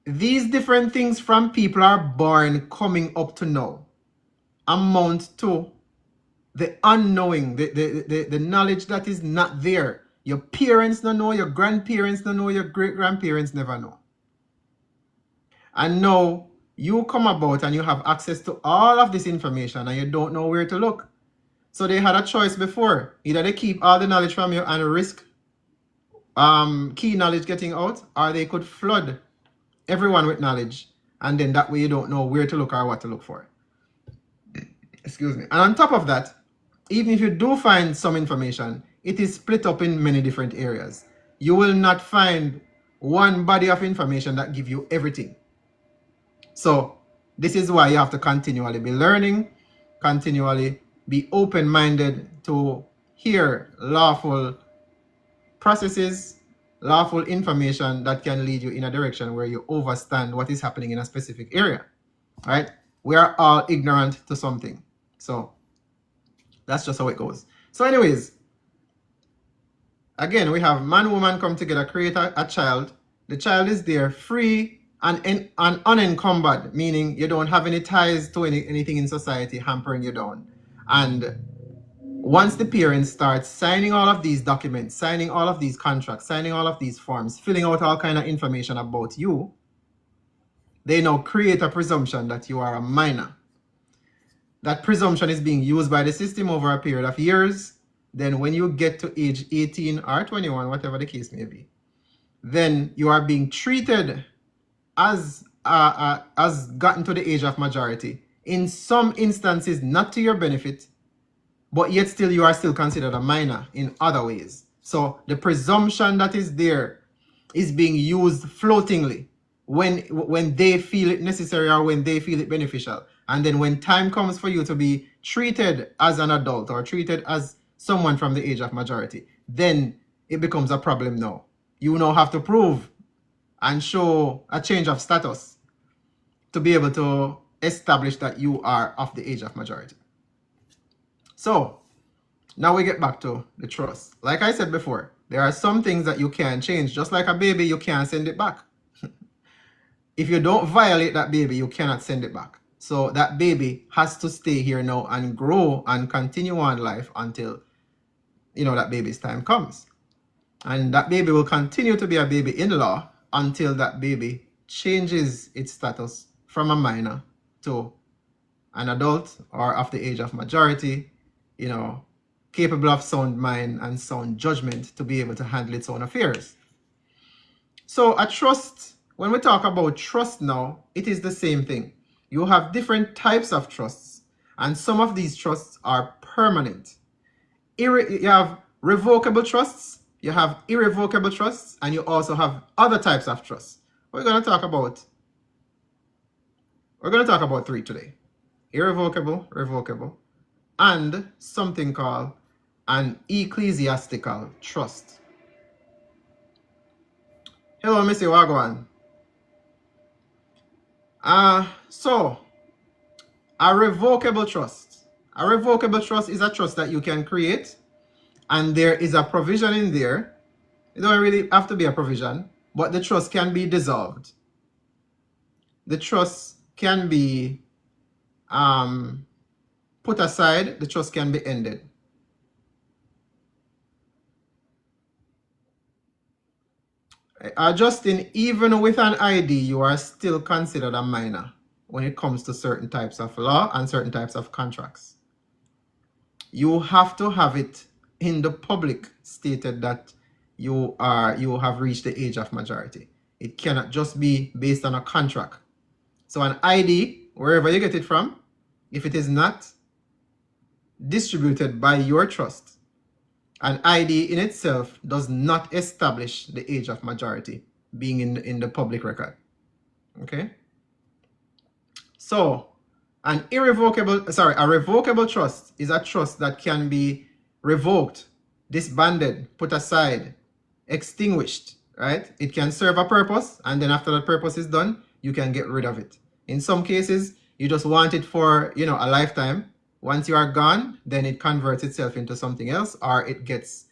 these different things from people are born coming up to now amount to the unknowing, the knowledge that is not there. Your parents don't know, your grandparents don't know, your great-grandparents never know. And now you come about and you have access to all of this information and you don't know where to look. So they had a choice before. Either they keep all the knowledge from you and risk key knowledge getting out, or they could flood everyone with knowledge, and then that way you don't know where to look or what to look for. Excuse me. And on top of that, even if you do find some information, it is split up in many different areas. You will not find one body of information that gives you everything. So this is why you have to continually be learning, continually be open-minded to hear lawful processes, lawful information that can lead you in a direction where you understand what is happening in a specific area, right? We are all ignorant to something. So that's just how it goes. So anyways, again, we have man, woman come together, create a child. The child is there free and unencumbered, meaning you don't have any ties to anything in society hampering you down. And once the parents start signing all of these documents, signing all of these contracts, signing all of these forms, filling out all kind of information about you, they now create a presumption that you are a minor. That presumption is being used by the system over a period of years. Then when you get to age 18 or 21, whatever the case may be, then you are being treated as gotten to the age of majority. In some instances, not to your benefit, but yet still you are still considered a minor in other ways. So the presumption that is there is being used floatingly when they feel it necessary or when they feel it beneficial. And then when time comes for you to be treated as an adult or treated as someone from the age of majority, then it becomes a problem now. You now have to prove and show a change of status to be able to establish that you are of the age of majority. So now we get back to the trust. Like I said before, there are some things that you can't change. Just like a baby, you can't send it back. If you don't violate that baby, you cannot send it back. So that baby has to stay here now and grow and continue on life until, that baby's time comes. And that baby will continue to be a baby in law until that baby changes its status from a minor to an adult or of the age of majority, capable of sound mind and sound judgment to be able to handle its own affairs. So a trust, when we talk about trust now, it is the same thing. You have different types of trusts, and some of these trusts are permanent. You have revocable trusts, you have irrevocable trusts, and you also have other types of trusts. We're going to talk about three today: irrevocable, revocable, and something called an ecclesiastical trust. Hello, Mr. Wagwan. So a revocable trust. A revocable trust is a trust that you can create, and there is a provision in there. It don't really have to be a provision, but the trust can be dissolved. The trust can be put aside. The trust can be ended. Justin, even with an ID, you are still considered a minor when it comes to certain types of law and certain types of contracts. you have to have it in the public stated that you have reached the age of majority. It cannot just be based on a contract. So an ID, wherever you get it from, if it is not distributed by your trust, an ID in itself does not establish the age of majority being in the public record. Okay? So a revocable trust is a trust that can be revoked, disbanded, put aside, extinguished, right? It can serve a purpose, and then after that purpose is done, you can get rid of it. In some cases, you just want it for, a lifetime. Once you are gone, then it converts itself into something else, or it gets,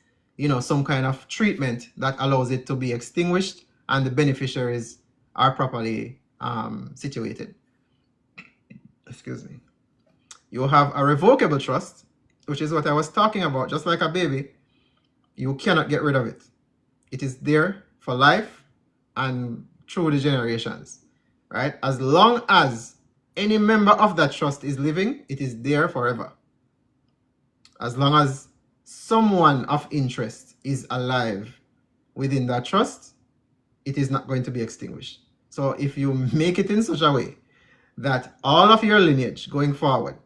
some kind of treatment that allows it to be extinguished and the beneficiaries are properly situated. Excuse me. You have a revocable trust, which is what I was talking about. Just like a baby, you cannot get rid of it. It is there for life and through the generations, right? As long as any member of that trust is living, it is there forever. As long as someone of interest is alive within that trust, it is not going to be extinguished. So if you make it in such a way that all of your lineage going forward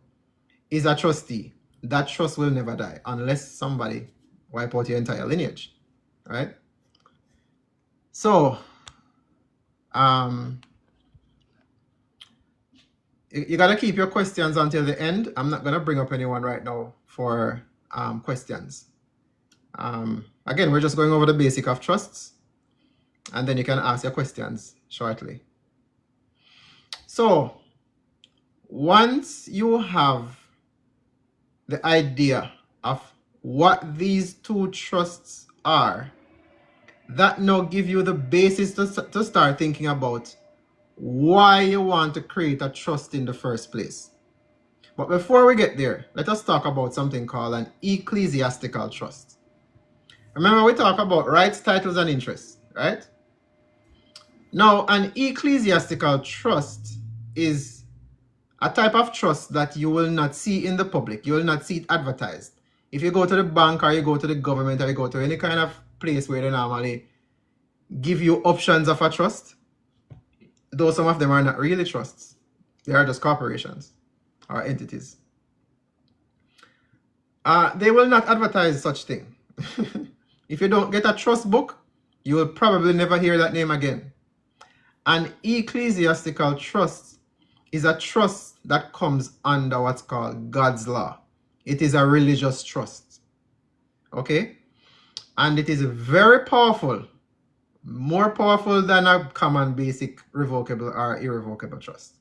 is a trustee, that trust will never die unless somebody wipe out your entire lineage, right? So, you got to keep your questions until the end. I'm not going to bring up anyone right now for questions. Again, we're just going over the basic of trusts, and then you can ask your questions shortly. So, once you have the idea of what these two trusts are, that now give you the basis to start thinking about why you want to create a trust in the first place. But before we get there, let us talk about something called an ecclesiastical trust. Remember, we talk about rights, titles, and interests, right? Now, an ecclesiastical trust is a type of trust that you will not see in the public. You will not see it advertised. If you go to the bank or you go to the government or you go to any kind of place where they normally give you options of a trust, though some of them are not really trusts, they are just corporations or entities. They will not advertise such thing. If you don't get a trust book, you will probably never hear that name again. An ecclesiastical trust is a trust that comes under what's called God's law. It is a religious trust. Okay? And it is very powerful, more powerful than a common basic revocable or irrevocable trust.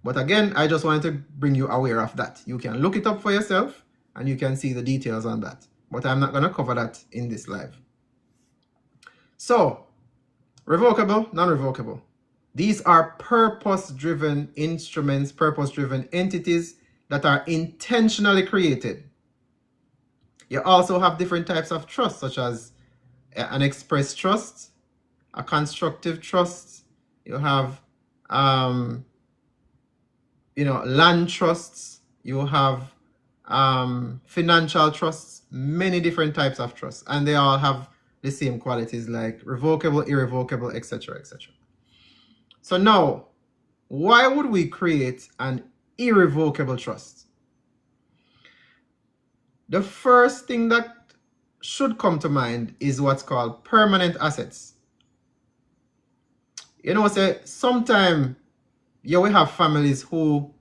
But again, I just wanted to bring you aware of that. You can look it up for yourself and you can see the details on that. But I'm not going to cover that in this live. So, revocable, non-revocable. These are purpose-driven instruments, purpose-driven entities that are intentionally created. You also have different types of trust, such as an express trust, a constructive trust. You have, land trusts. You have financial trusts. Many different types of trusts, and they all have the same qualities like revocable, irrevocable, etc., etc. So now, why would we create an irrevocable trust? The first thing that should come to mind is what's called permanent assets. Say sometimes we have families who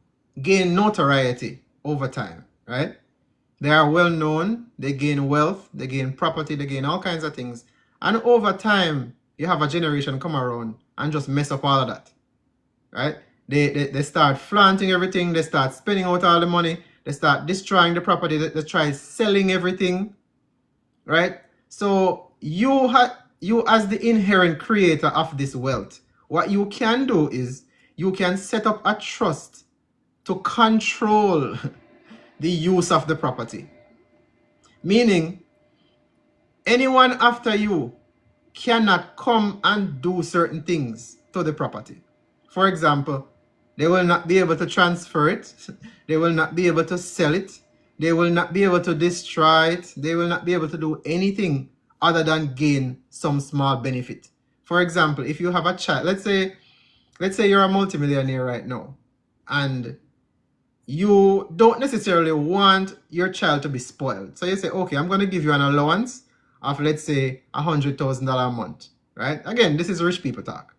gain notoriety over time, right? They are well known, they gain wealth, they gain property, they gain all kinds of things. And over time, you have a generation come around and just mess up all of that, right? They start flaunting everything, they start spending out all the money, they start destroying the property, they try selling everything, right? So you as the inherent creator of this wealth, what you can do is you can set up a trust to control the use of the property. Meaning, anyone after you cannot come and do certain things to the property. For example, they will not be able to transfer it. They will not be able to sell it. They will not be able to destroy it. They will not be able to do anything other than gain some small benefit. For example, if you have a child, let's say you're a multimillionaire right now, and you don't necessarily want your child to be spoiled. So you say, okay, I'm going to give you an allowance of, let's say, $100,000 a month, right? Again, this is rich people talk.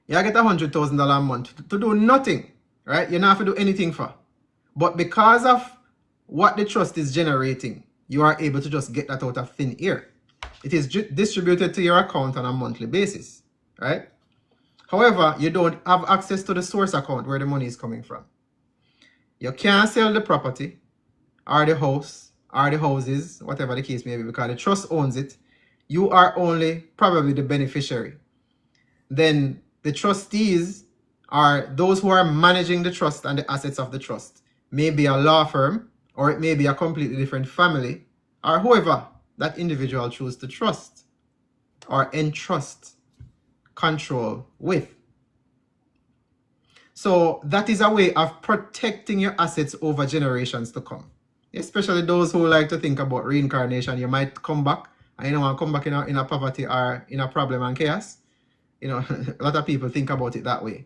You get $100,000 a month to do nothing, right? You don't have to do anything for. But because of what the trust is generating, you are able to just get that out of thin air. It is distributed to your account on a monthly basis, right? However, you don't have access to the source account where the money is coming from. You can't sell the property or the house or the houses, whatever the case may be, because the trust owns it. You are only probably the beneficiary. Then the trustees are those who are managing the trust and the assets of the trust. Maybe a law firm, or it may be a completely different family, or whoever that individual chooses to trust or entrust control with. So that is a way of protecting your assets over generations to come. Especially those who like to think about reincarnation. You might come back, and you don't want to come back in a poverty or in a problem and chaos. You know, a lot of people think about it that way.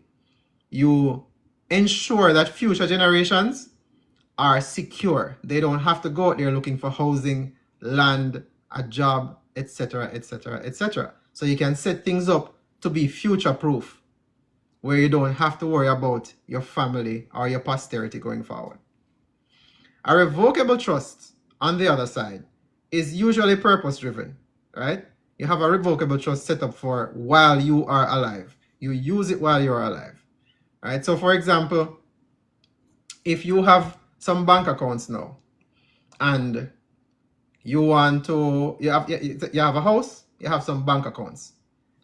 You ensure that future generations are secure. They don't have to go out there looking for housing, land, a job, etc., etc., etc. So you can set things up to be future-proof, where you don't have to worry about your family or your posterity going forward. A revocable trust, on the other side, is usually purpose-driven, right? You have a revocable trust set up for while you are alive. You use it while you're alive, right? So, for example, if you have some bank accounts now, and you want to, you have a house, you have some bank accounts,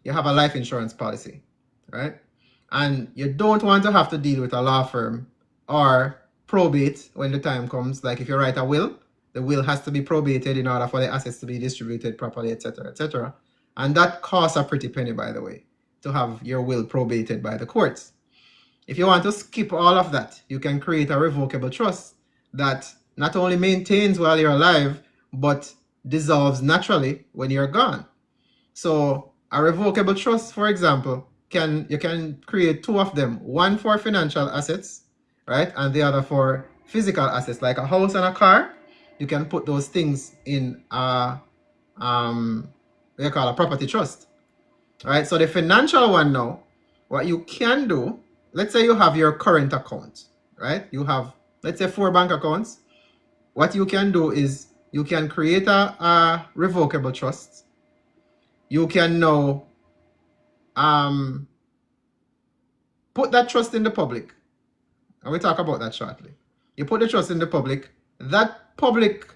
you have a life insurance policy, right? And you don't want to have to deal with a law firm or probate when the time comes. Like if you write a will, the will has to be probated in order for the assets to be distributed properly, etc., etc. And that costs a pretty penny, by the way, to have your will probated by the courts. If you want to skip all of that, you can create a revocable trust that not only maintains while you're alive, but dissolves naturally when you're gone. So a revocable trust, for example, you can create two of them, one for financial assets, right, and the other for physical assets, like a house and a car. You can put those things in a what you call a property trust, right? So the financial one now, what you can do, let's say you have your current account, right? You have, let's say, 4 bank accounts. What you can do is you can create a revocable trust. You can now put that trust in the public, and we'll talk about that shortly. You put the trust in the public. That public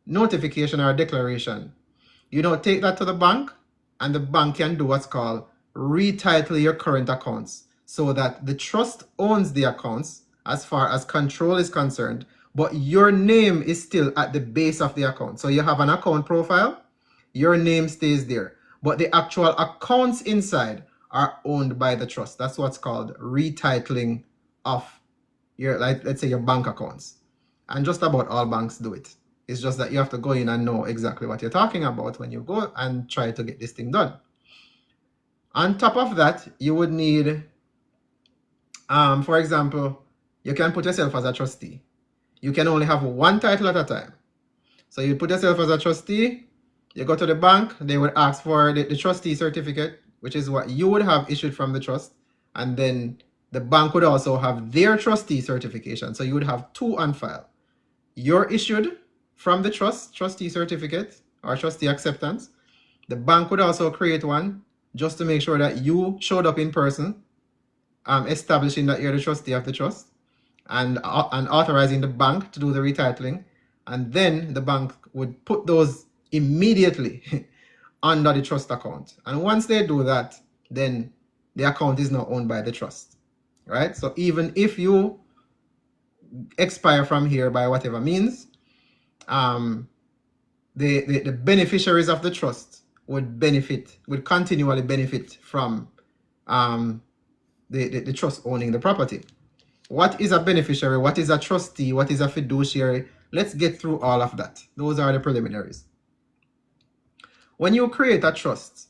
notification or declaration, you don't take that to the bank, and the bank can do what's called retitle your current accounts, so that the trust owns the accounts as far as control is concerned, but your name is still at the base of the account. So you have an account profile, your name stays there, but the actual accounts inside are owned by the trust. That's what's called retitling of your, like, let's say, your bank accounts. And just about all banks do it. It's just that you have to go in and know exactly what you're talking about when you go and try to get this thing done. On top of that, you would need, for example, you can put yourself as a trustee. You can only have one title at a time. So you put yourself as a trustee, you go to the bank, they would ask for the trustee certificate, which is what you would have issued from the trust. And then the bank would also have their trustee certification. So you would have 2 on file. You're issued from the trustee certificate or trustee acceptance. The bank would also create one just to make sure that you showed up in person, establishing that you're the trustee of the trust, and authorizing the bank to do the retitling. And then the bank would put those immediately under the trust account. And once they do that, then the account is now owned by the trust, right? So even if you expire from here by whatever means, the beneficiaries of the trust would continually benefit from the trust owning the property. What is a beneficiary? What is a trustee? What is a fiduciary? Let's get through all of that. Those are the preliminaries. When you create a trust,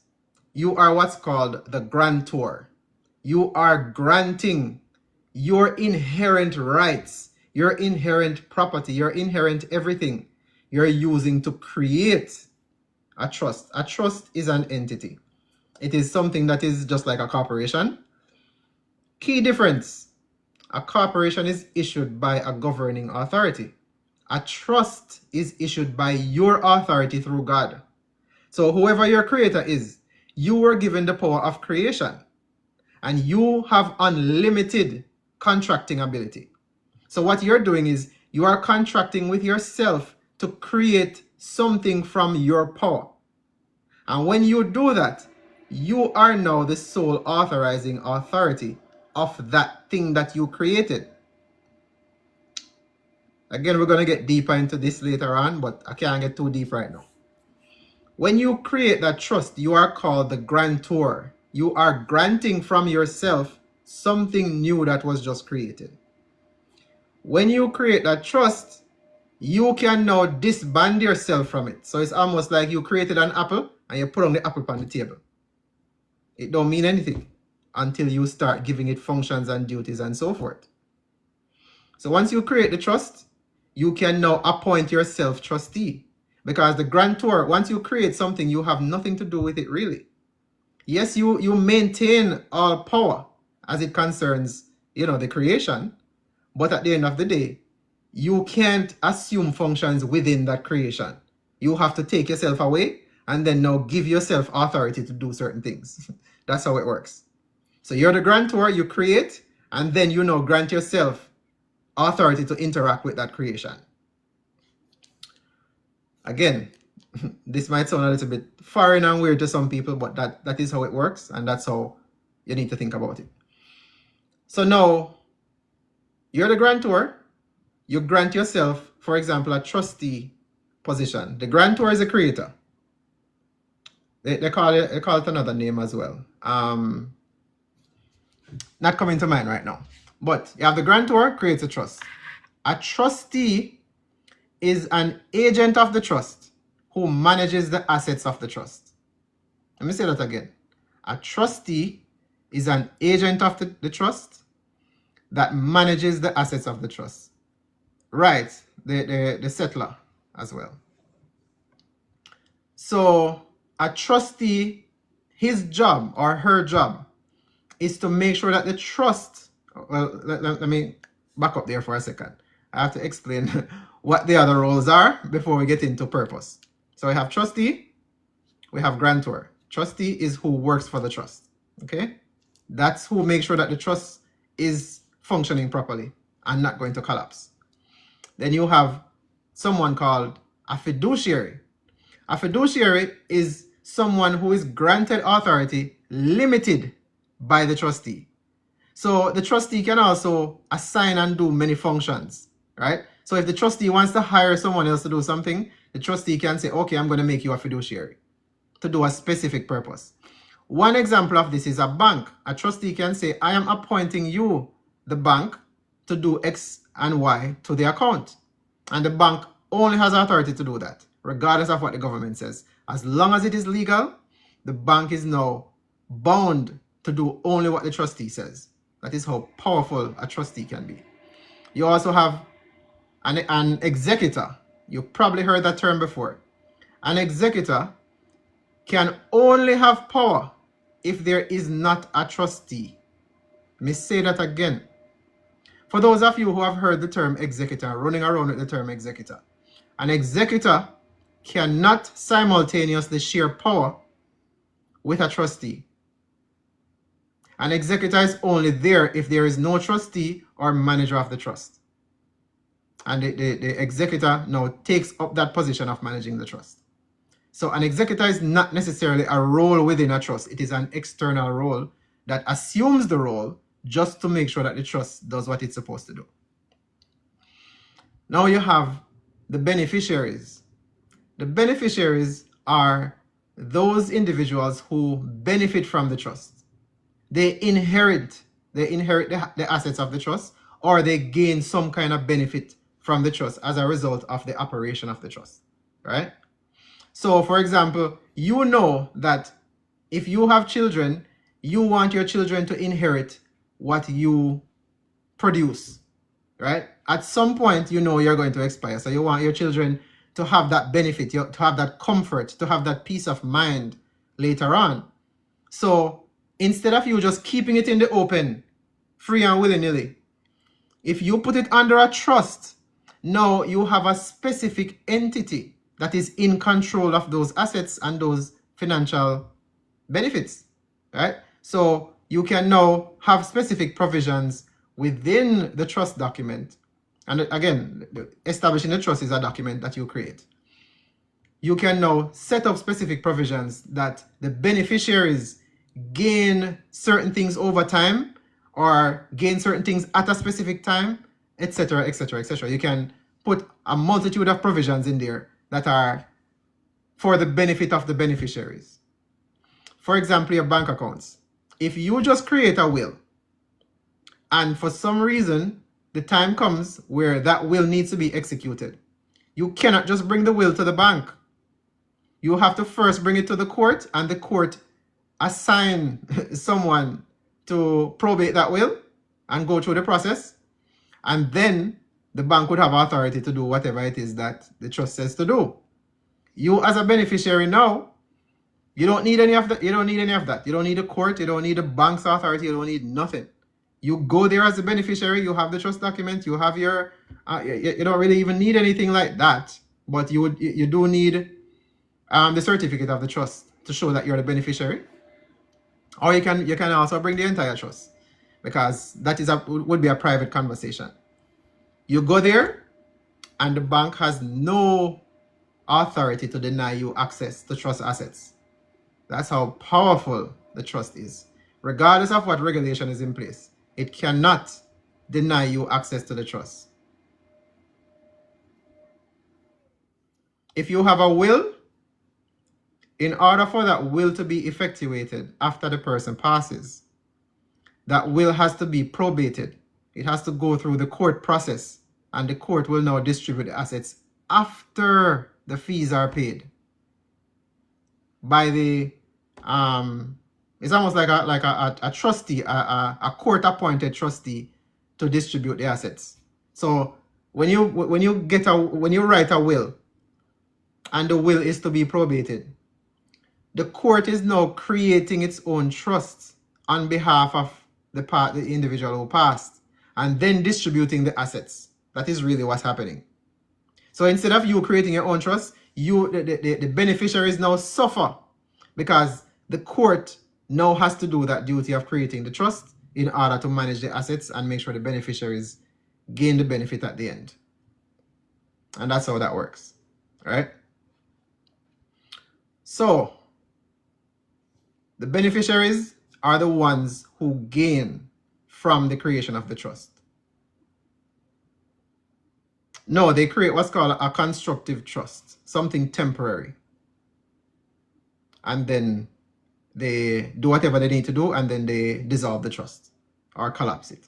you are what's called the grantor. You are granting your inherent rights, your inherent property, your inherent everything you're using to create a trust. A trust is an entity. It is something that is just like a corporation. Key difference: a corporation is issued by a governing authority. A trust is issued by your authority through God. So whoever your creator is, you were given the power of creation, and you have unlimited contracting ability. So what you're doing is you are contracting with yourself to create something from your power. And when you do that, you are now the sole authorizing authority of that thing that you created. Again, we're going to get deeper into this later on, but I can't get too deep right now. When you create that trust, you are called the grantor. You are granting from yourself something new that was just created. When you create that trust, you can now disband yourself from it. So it's almost like you created an apple and you put on the apple on the table. It don't mean anything until you start giving it functions and duties and so forth. So once you create the trust, you can now appoint yourself trustee. Because the grantor, once you create something, you have nothing to do with it really. Yes, you maintain all power as it concerns, the creation. But at the end of the day, you can't assume functions within that creation. You have to take yourself away and then now give yourself authority to do certain things. That's how it works. So you're the grantor, you create, and then you now grant yourself authority to interact with that creation. Again, this might sound a little bit foreign and weird to some people, but that is how it works, and that's how you need to think about it. So now, you're the grantor, you grant yourself, for example, a trustee position. The grantor is a creator. They call it another name as well. Not coming to mind right now. But you have the grantor, creates a trust. A trustee is an agent of the trust who manages the assets of the trust. Let me say that again. A trustee is an agent of the trust that manages the assets of the trust. Right, the settler as well. So a trustee, his job or her job is to make sure that the trust, well, let me back up there for a second. I have to explain what the other roles are before we get into purpose. So we have trustee, we have grantor. Trustee is who works for the trust, okay? That's who makes sure that the trust is functioning properly and not going to collapse. Then you have someone called a fiduciary. A fiduciary is someone who is granted authority limited by the trustee. So the trustee can also assign and do many functions, right? So if the trustee wants to hire someone else to do something, the trustee can say, okay, I'm going to make you a fiduciary to do a specific purpose. One example of this is a bank. A trustee can say, I am appointing you, the bank, to do X and Y to the account. And the bank only has authority to do that, regardless of what the government says. As long as it is legal, the bank is now bound to do only what the trustee says. That is how powerful a trustee can be. You also have an executor. You probably heard that term before. An executor can only have power if there is not a trustee. Let me say that again. For those of you who have heard the term executor, running around with the term executor, an executor cannot simultaneously share power with a trustee. An executor is only there if there is no trustee or manager of the trust. And the executor now takes up that position of managing the trust. So an executor is not necessarily a role within a trust. It is an external role that assumes the role just to make sure that the trust does what it's supposed to do. Now you have the beneficiaries. The beneficiaries are those individuals who benefit from the trust. They inherit the assets of the trust, or they gain some kind of benefit from the trust as a result of the operation of the trust, right? So, for example, you know that if you have children, you want your children to inherit what you produce, right? At some point, you know you're going to expire. So you want your children to have that benefit, to have that comfort, to have that peace of mind later on. So instead of you just keeping it in the open, free and willy-nilly, if you put it under a trust, now you have a specific entity that is in control of those assets and those financial benefits, right? So you can now have specific provisions within the trust document. And again, establishing the trust is a document that you create. You can now set up specific provisions that the beneficiaries gain certain things over time or gain certain things at a specific time, etc., etc., etc. You can put a multitude of provisions in there that are for the benefit of the beneficiaries. For example, your bank accounts. If you just create a will, and for some reason, the time comes where that will needs to be executed, you cannot just bring the will to the bank. You have to first bring it to the court, and the court assign someone to probate that will and go through the process. And then the bank would have authority to do whatever it is that the trust says to do. You as a beneficiary now, you don't need any of that. You don't need any of that. You don't need a court. You don't need a bank's authority. You don't need nothing. You go there as a beneficiary. You have the trust document. You have your. You don't really even need anything like that. But you do need the certificate of the trust to show that you're the beneficiary. Or you can also bring the entire trust, because that would be a private conversation. You go there, and the bank has no authority to deny you access to trust assets. That's how powerful the trust is. Regardless of what regulation is in place, it cannot deny you access to the trust. If you have a will, in order for that will to be effectuated after the person passes, that will has to be probated. It has to go through the court process, and the court will now distribute the assets after the fees are paid by the it's almost like a trustee, a court appointed trustee to distribute the assets. So when you write a will and the will is to be probated, the court is now creating its own trust on behalf of the individual who passed, and then distributing the assets. That is really what's happening. So instead of you creating your own trust, the beneficiaries now suffer, because the court now has to do that duty of creating the trust in order to manage the assets and make sure the beneficiaries gain the benefit at the end. And that's how that works, right? So the beneficiaries are the ones who gain from the creation of the trust. No, they create what's called a constructive trust, something temporary. And then they do whatever they need to do, and then they dissolve the trust or collapse it.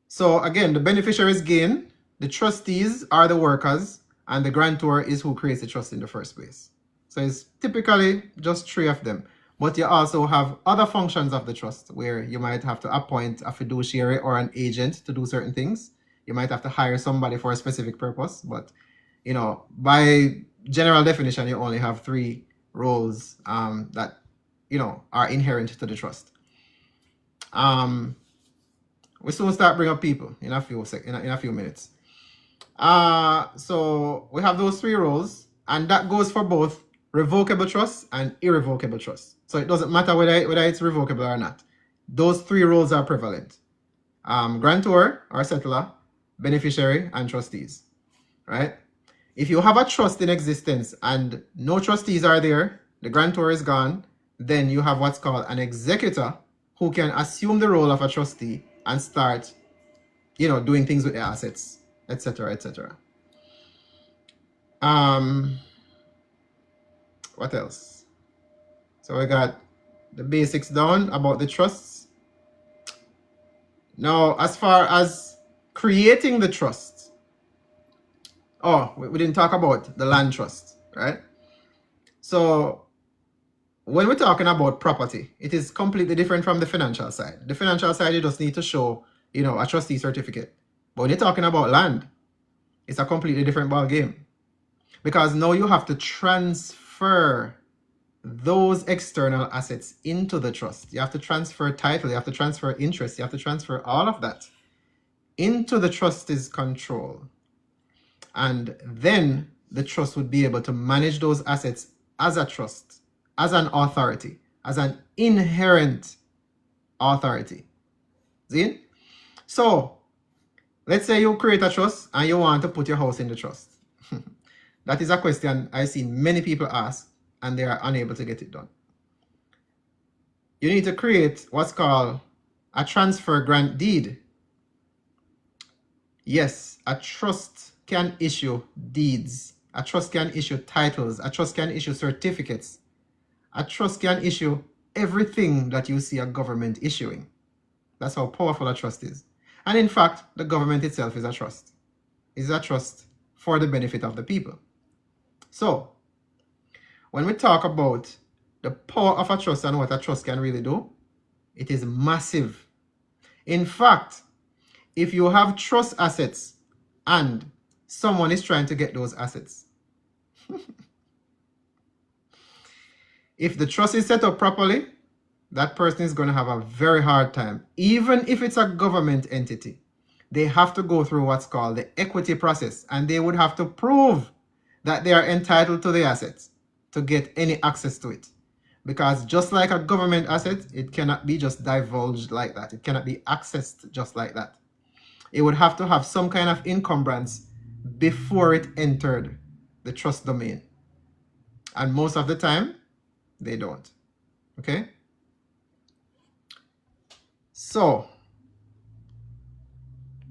So again, the beneficiaries gain, the trustees are the workers, and the grantor is who creates the trust in the first place. So it's typically just three of them. But you also have other functions of the trust where you might have to appoint a fiduciary or an agent to do certain things. You might have to hire somebody for a specific purpose. But, you know, by general definition, you only have three roles that, you know, are inherent to the trust. We soon start bringing up people in a few minutes. So we have those three roles, and that goes for both revocable trust and irrevocable trust. So it doesn't matter whether it's revocable or not. Those three roles are prevalent. Grantor or settler, beneficiary, and trustees, right? If you have a trust in existence and no trustees are there, the grantor is gone, then you have what's called an executor who can assume the role of a trustee and start, you know, doing things with the assets, etc., etc. What else? So we got the basics down about the trusts. Now, as far as creating the trust, we didn't talk about the land trust, right? So when we're talking about property, it is completely different from the financial side. The financial side, you just need to show, a trustee certificate. But when you're talking about land, it's a completely different ball game. Because now you have to transfer those external assets into the trust. You have to transfer title, you have to transfer interest, you have to transfer all of that into the trustee's control. And then the trust would be able to manage those assets as a trust, as an authority, as an inherent authority. See? So, let's say you create a trust and you want to put your house in the trust. That is a question I've seen many people ask and they are unable to get it done. You need to create what's called a transfer grant deed. Yes, a trust can issue deeds. A trust can issue titles. A trust can issue certificates. A trust can issue everything that you see a government issuing. That's how powerful a trust is. And in fact, the government itself is a trust. It's a trust for the benefit of the people. So, when we talk about the power of a trust and what a trust can really do, it is massive. In fact, if you have trust assets and someone is trying to get those assets, if the trust is set up properly, that person is going to have a very hard time. Even if it's a government entity, they have to go through what's called the equity process, and they would have to prove that they are entitled to the assets to get any access to it. Because just like a government asset, it cannot be just divulged like that. It cannot be accessed just like that. It would have to have some kind of encumbrance before it entered the trust domain. And most of the time, they don't. Okay? So,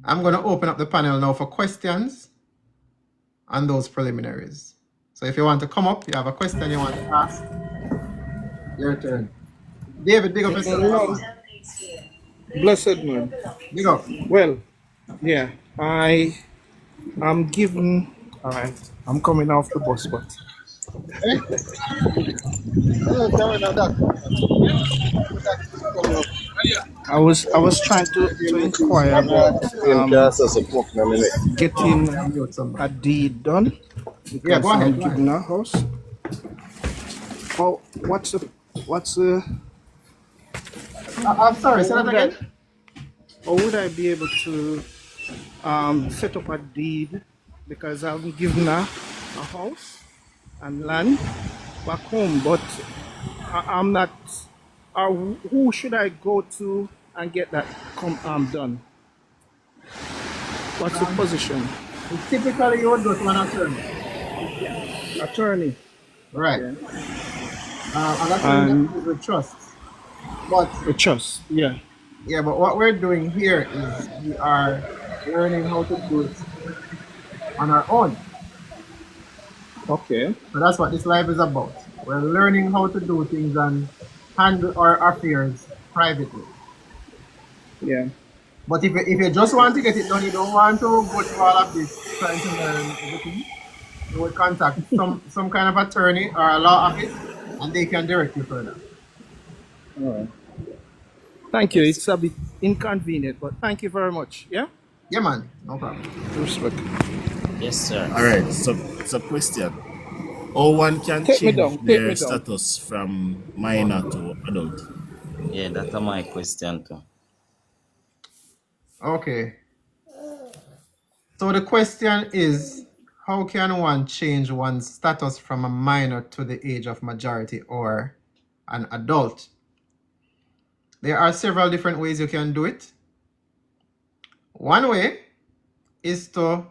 I'm going to open up the panel now for questions on those preliminaries. So if you want to come up, you have a question you want to ask, your turn. David, big up yourself. Blessed man. Big up. Well, yeah, I'm given. All right, I'm coming off the bus, but I was trying to inquire about getting a deed done Yeah, because go ahead. I'm Go ahead. given a house. Oh, what's the I'm sorry, say that again. or would I be able to set up a deed because I'm given a house and land back home, but I'm not. Who should I go to and get that done? What's the position? Typically, you would go to an attorney. Attorney. Right. Yeah. An attorney that is with trust. But The trust. Yeah. yeah, but what we're doing here is we are learning how to do it on our own. Okay. So that's what this live is about. We're learning how to do things and handle our affairs privately. Yeah. But if you just want to get it done, you don't want to go through all of this trying to learn everything, you would contact some kind of attorney or a law office and they can direct you further. All right. Thank you. It's a bit inconvenient, but thank you very much. Yeah. Yeah, man. No problem. Respect. Yes, sir. All right. So it's a question. How one can Take me change down. Take their me down. status from minor to adult? Yeah, that's my question too. Okay. So the question is, how can one change one's status from a minor to the age of majority or an adult? There are several different ways you can do it. One way is to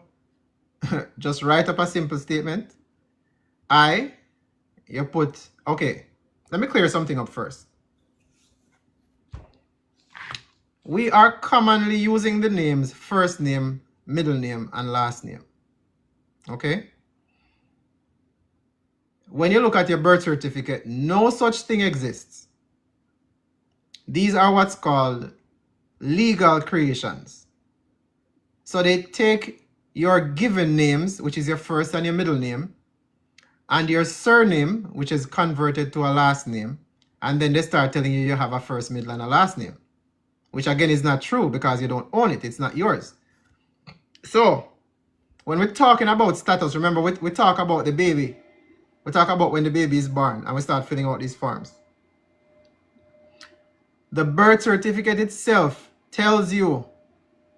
just write up a simple statement. Okay, let me clear something up first. We are commonly using the names first name, middle name, and last name. Okay? When you look at your birth certificate, no such thing exists. These are what's called legal creations. So they take your given names, which is your first and your middle name, and your surname, which is converted to a last name, and then they start telling you you have a first, middle, and a last name, which again is not true because you don't own it. It's not yours. So when we're talking about status, remember we talk about the baby. We talk about when the baby is born and we start filling out these forms. The birth certificate itself tells you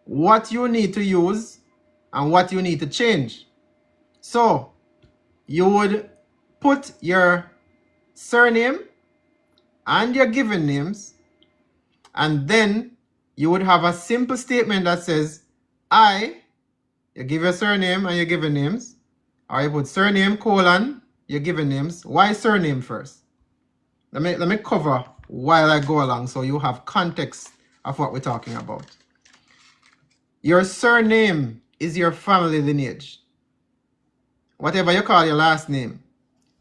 what you need to use and what you need to change. So you would put your surname and your given names, and then you would have a simple statement that says, you give your surname and your given names, or you put surname colon your given names. Why surname first? Let me cover while I go along so you have context of what we're talking about. Your surname is your family lineage. Whatever you call your last name,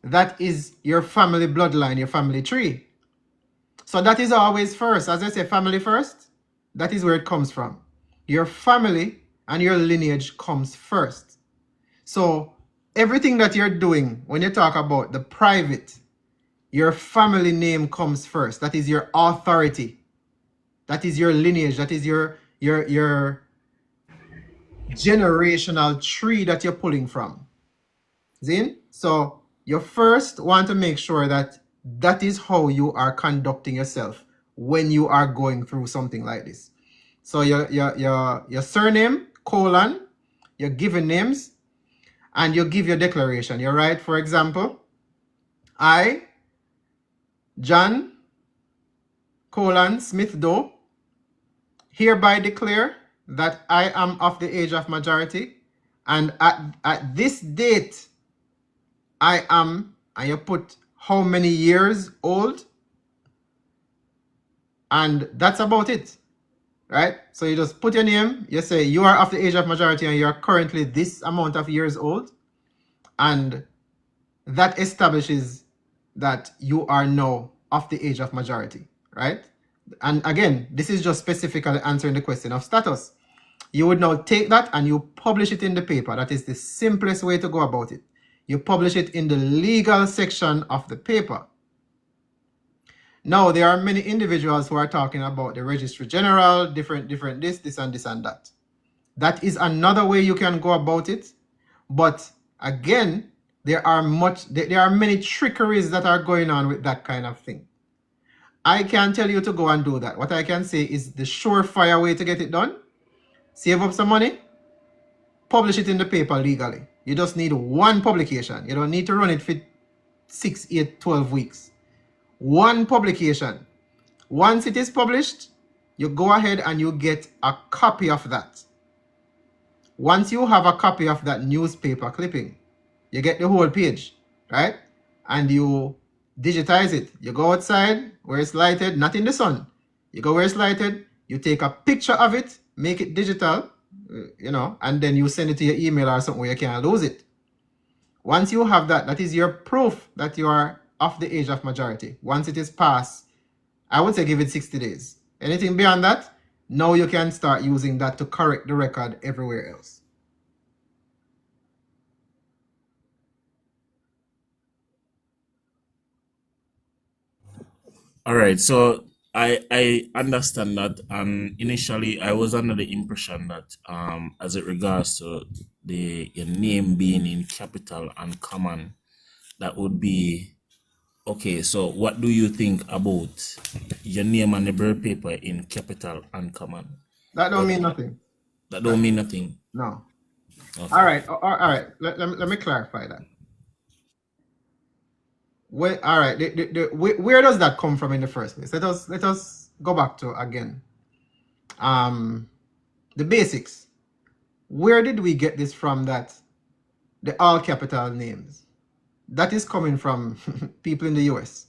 that is your family bloodline, your family tree. So that is always first. As I say, family first, that is where it comes from. Your family and your lineage comes first. So everything that you're doing, when you talk about the private, your family name comes first. That is your authority. That is your lineage. That is your generational tree that you're pulling from. Zin? So you first want to make sure that that is how you are conducting yourself when you are going through something like this. So your surname, colon, your given names, and you give your declaration. You write, for example, I, John, colon, Smith Doe, hereby declare that I am of the age of majority, and at this date, I am, and you put how many years old, and that's about it, right? So you just put your name, you say you are of the age of majority and you are currently this amount of years old, and that establishes that you are now of the age of majority, right? And again, this is just specifically answering the question of status. You would now take that and you publish it in the paper. That is the simplest way to go about it. You publish it in the legal section of the paper. Now, there are many individuals who are talking about the Registry General, different this and this and that. That is another way you can go about it. But again, there are many trickeries that are going on with that kind of thing. I can't tell you to go and do that. What I can say is the surefire way to get it done. Save up some money, publish it in the paper legally. You just need one publication. You don't need to run it for 6, 8, 12 weeks. One publication. Once it is published, you go ahead and you get a copy of that. Once you have a copy of that newspaper clipping, you get the whole page, right? And you digitize it. You go outside where it's lighted, not in the sun. You go where it's lighted, you take a picture of it, make it digital, and then you send it to your email or something where you can't lose it. Once you have that, that is your proof that you are of the age of majority. Once it is passed, I would say give it 60 days. Anything beyond that, now you can start using that to correct the record everywhere else. All right, so I understand that, and initially I was under the impression that as it regards to your name being in capital and common, that would be okay. So what do you think about your name on the birth paper in capital and common? That don't mean nothing. That don't mean nothing. No. Okay. All right. Let me clarify that. All right. Where does that come from in the first place? Let us go back to again. The basics. Where did we get this from? That the all capital names. That is coming from people in the US.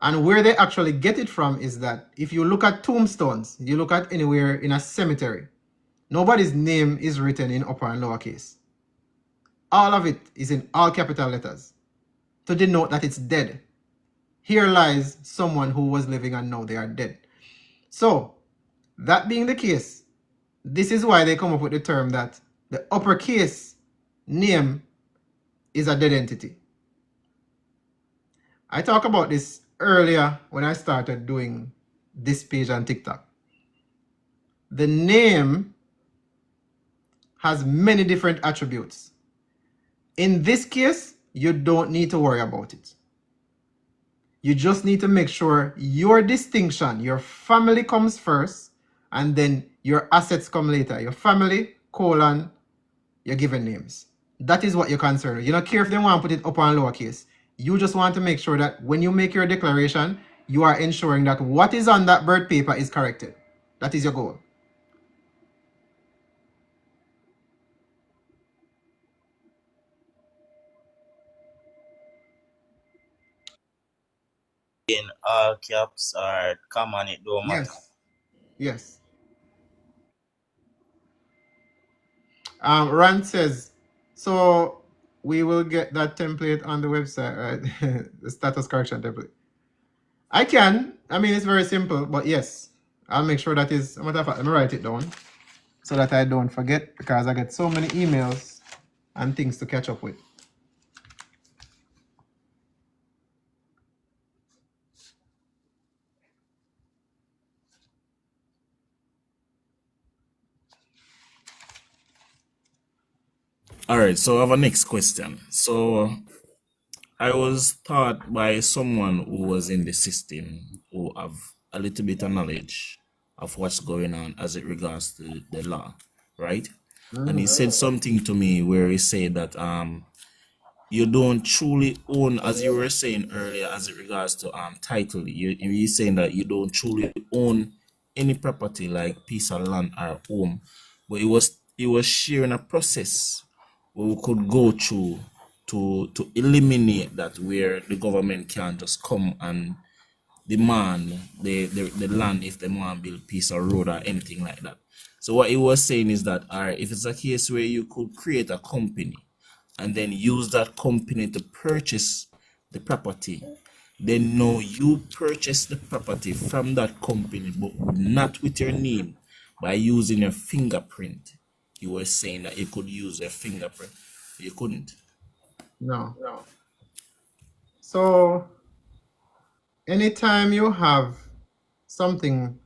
And where they actually get it from is that if you look at tombstones, you look at anywhere in a cemetery, nobody's name is written in upper and lowercase. All of it is in all capital letters to denote that it's dead. Here lies someone who was living and now they are dead. So That being the case, this is why they come up with the term that the uppercase name is a dead entity. I talked about this earlier when I started doing this page on TikTok. The name has many different attributes. In this case, you don't need to worry about it. You just need to make sure your distinction, your family comes first, and then your assets come later. Your family, colon, your given names. That is what you're concerned with. You don't care if they want to put it up on lowercase. You just want to make sure that when you make your declaration, you are ensuring that what is on that birth paper is corrected. That is your goal. In all caps or common, it don't matter. Yes. Yes. Rand says, so we will get that template on the website, right? The status correction template. I can. I mean, it's very simple, but yes, I'll make sure that is, a matter of fact, let me write it down so that I don't forget, because I get so many emails and things to catch up with. All right, so I have a next question. So I was taught by someone who was in the system who have a little bit of knowledge of what's going on as it regards to the law, right? And he said something to me where he said that you don't truly own, as you were saying earlier, as it regards to title. You're saying that you don't truly own any property like piece of land or home, but it was sharing a process where we could go through to eliminate that, where the government can just come and demand the land if they want to build a piece of road or anything like that. So what he was saying is that, all right, if it's a case where you could create a company and then use that company to purchase the property, then no, you purchase the property from that company, but not with your name, by using your fingerprint. You were saying that you could use a fingerprint. You couldn't. No. So anytime you have something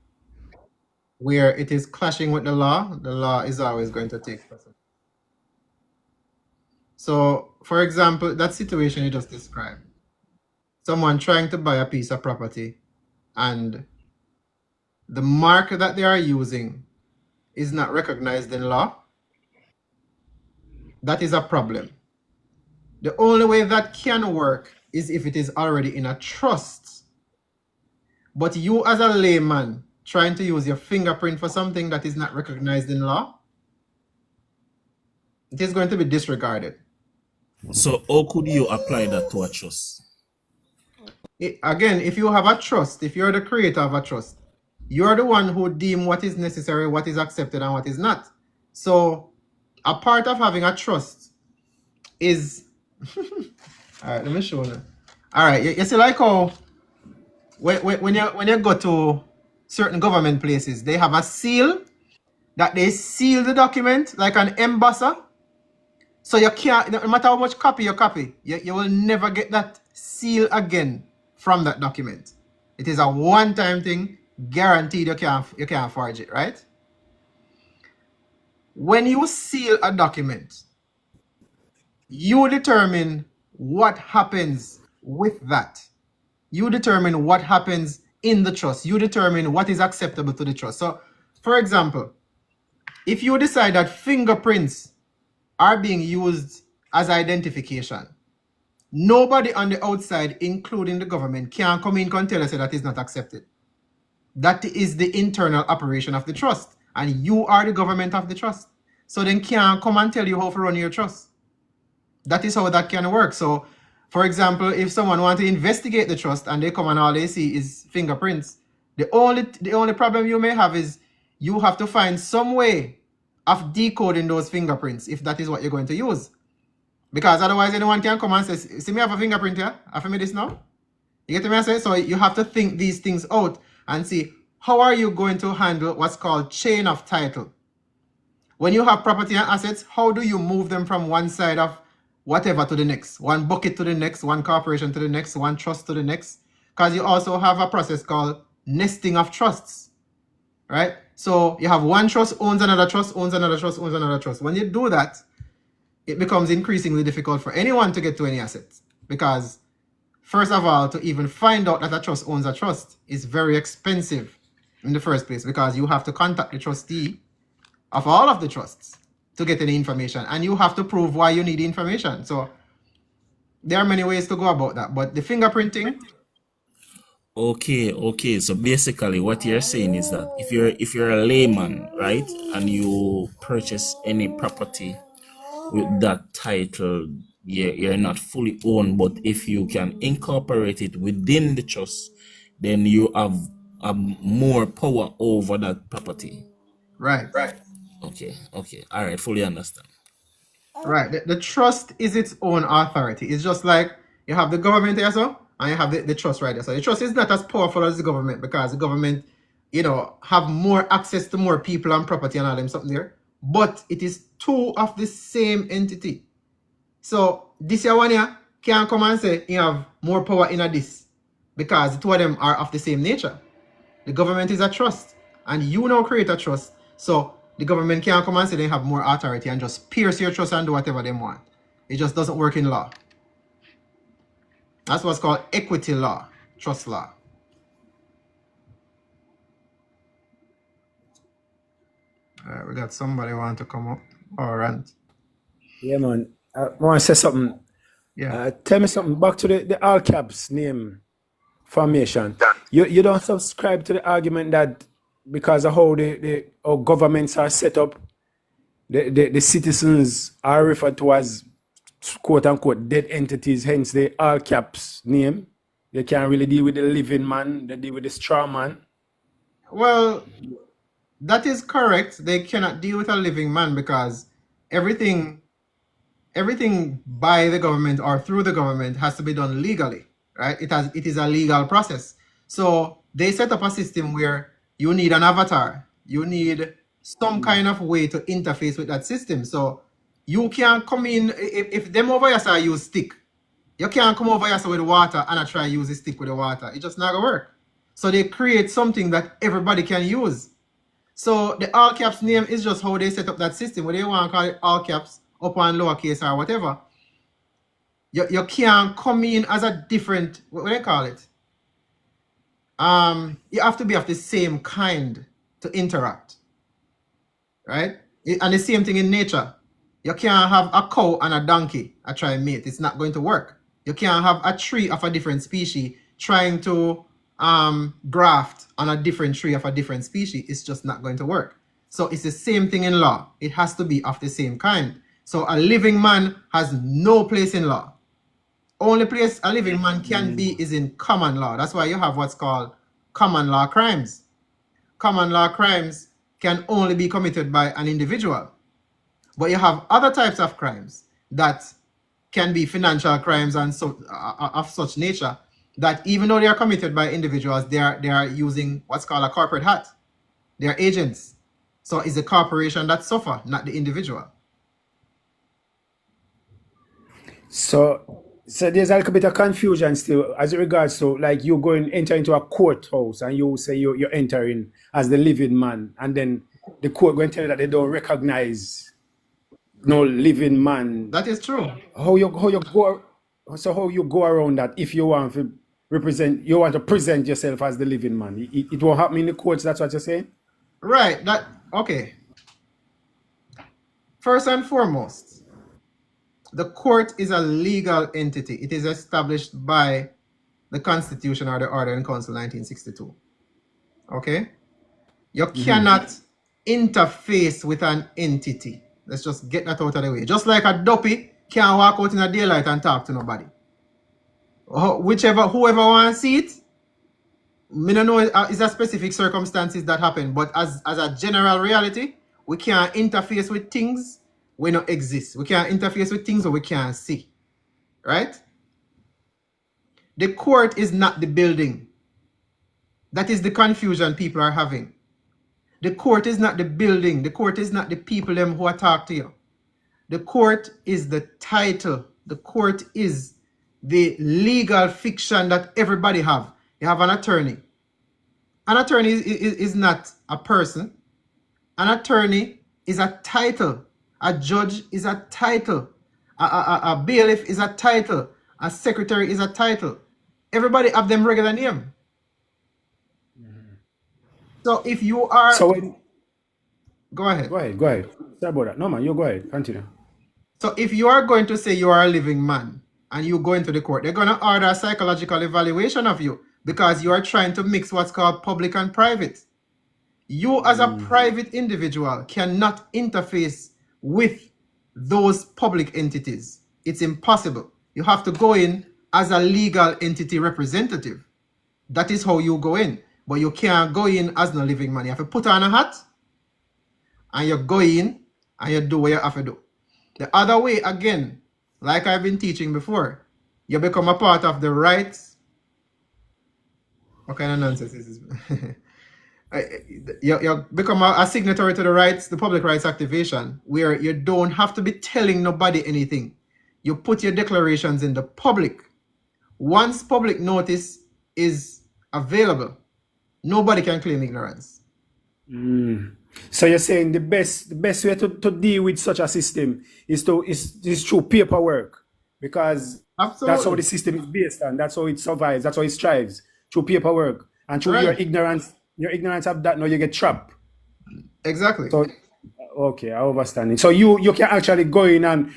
where it is clashing with the law is always going to take precedence. So, for example, that situation you just described, someone trying to buy a piece of property and the mark that they are using is not recognized in law, that is a problem. The only way that can work is if it is already in a trust. But you as a layman trying to use your fingerprint for something that is not recognized in law, it is going to be disregarded. So how could you apply that to a trust? Again, if you have a trust, if you're the creator of a trust, you're the one who deem what is necessary, what is accepted, and what is not. So a part of having a trust is all right, let me show you. All right, you see, like how when you go to certain government places, they have a seal that they seal the document like an embosser. So you can't, no matter how much copy you copy, you will never get that seal again from that document. It is a one-time thing, guaranteed you can't forge it, right? When you seal a document, you determine what happens with that. You determine what happens in the trust. You determine what is acceptable to the trust. So, for example, if you decide that fingerprints are being used as identification, nobody on the outside, including the government, can come in and tell us that is not accepted. That is the internal operation of the trust, and you are the government of the trust. So then can't come and tell you how to run your trust. That is how that can work. So, for example, if someone wants to investigate the trust and they come and all they see is fingerprints, the only problem you may have is you have to find some way of decoding those fingerprints if that is what you're going to use. Because otherwise anyone can come and say, see me have a fingerprint here? Have me this now? You get me I say? So you have to think these things out and see how are you going to handle what's called chain of title? When you have property and assets, how do you move them from one side of whatever to the next? One bucket to the next, one corporation to the next, one trust to the next? Because you also have a process called nesting of trusts, right? So you have one trust owns another trust, owns another trust, owns another trust. When you do that, it becomes increasingly difficult for anyone to get to any assets, because first of all, to even find out that a trust owns a trust is very expensive in the first place, because you have to contact the trustee of all of the trusts to get any information, and you have to prove why you need the information. So there are many ways to go about that, but the fingerprinting, Okay. So basically, what you're saying is that if you're a layman, right, and you purchase any property with that title, you're not fully owned. But if you can incorporate it within the trust, then you have more power over that property. right, Okay. All right. Fully understand. right. The trust is its own authority. It's just like you have the government here, so, and you have the trust right there. So the trust is not as powerful as the government, because the government, have more access to more people and property and all them something there. But it is two of the same entity. So this year one here can't come and say you have more power in this, because the two of them are of the same nature. The government is a trust, and you now create a trust. So the government can't come and say they have more authority and just pierce your trust and do whatever they want. It just doesn't work in law. That's what's called equity law, trust law. All right, we got somebody want to come up or rant. Yeah, man. I want to say something. Yeah. Tell me something. Back to the all caps name formation. You don't subscribe to the argument that because of how how governments are set up, the citizens are referred to as quote unquote dead entities, hence the all caps name. They can't really deal with the living man, they deal with the straw man. Well, that is correct. They cannot deal with a living man, because everything by the government or through the government has to be done legally, right? It is a legal process. So they set up a system where you need an avatar. You need some kind of way to interface with that system. So you can't come in, if them over here say use stick, you can't come over here with water and I try to use a stick with the water. It just not gonna work. So they create something that everybody can use. So the all caps name is just how they set up that system. Whether you want to call it all caps, up and lowercase or whatever, you can't come in as a different, what do they call it? You have to be of the same kind to interact, right? And the same thing in nature. You can't have a cow and a donkey a try and mate. It's not going to work. You can't have a tree of a different species trying to graft on a different tree of a different species. It's just not going to work. So it's the same thing in law. It has to be of the same kind. So a living man has no place in law. Only place a living man can be is in common law. That's why you have what's called common law crimes. Common law crimes can only be committed by an individual. But you have other types of crimes that can be financial crimes and so of such nature, that even though they are committed by individuals, they are using what's called a corporate hat. They are agents. So it's the corporation that suffer, not the individual. So there's a little bit of confusion still as it regards to, like, you enter into a courthouse and you say you're entering as the living man, and then the court going to tell you that they don't recognize no living man. That is true. How you go around that if you want to present yourself as the living man? It won't happen in the courts. That's what you're saying? Right. Okay. First and foremost, the court is a legal entity. It is established by the Constitution or the Order in Council 1962. Okay? You cannot interface with an entity. Let's just get that out of the way. Just like a duppy can't walk out in the daylight and talk to nobody. Whoever wants to see it, I don't know it's a specific circumstances that happen, but as a general reality, we can't interface with things we don't exist. We can't interface with things that we can't see. Right? The court is not the building. That is the confusion people are having. The court is not the building. The court is not the people them who are talk to you. The court is the title. The court is the legal fiction that everybody have. You have an attorney. An attorney is not a person. An attorney is a title. A judge is a title. A bailiff is a title. A secretary is a title. Everybody have them regular name. So if you are, So when, go ahead. go ahead, go ahead. Sorry about that. No man, you go ahead. Continue. So if you are going to say you are a living man and you go into the court, they're going to order a psychological evaluation of you because you are trying to mix what's called public and private. You as a private individual cannot interface with those public entities. It's impossible. You have to go in as a legal entity representative. That is how you go in. But you can't go in as no living man. You have to put on a hat and you go in and you do what you have to do. The other way, again, like I've been teaching before, you become a part of the rights. What kind of nonsense is this? You become a signatory to the rights, the public rights activation, where you don't have to be telling nobody anything. You put your declarations in the public. Once public notice is available, nobody can claim ignorance. So you're saying the best way to deal with such a system is through paperwork, because that's how Absolutely. the system is based on. That's how it survives. That's how it strives, through paperwork, and through your Right. ignorance. Your ignorance of that, now you get trapped. Exactly. So okay, I understand it. So you can actually go in and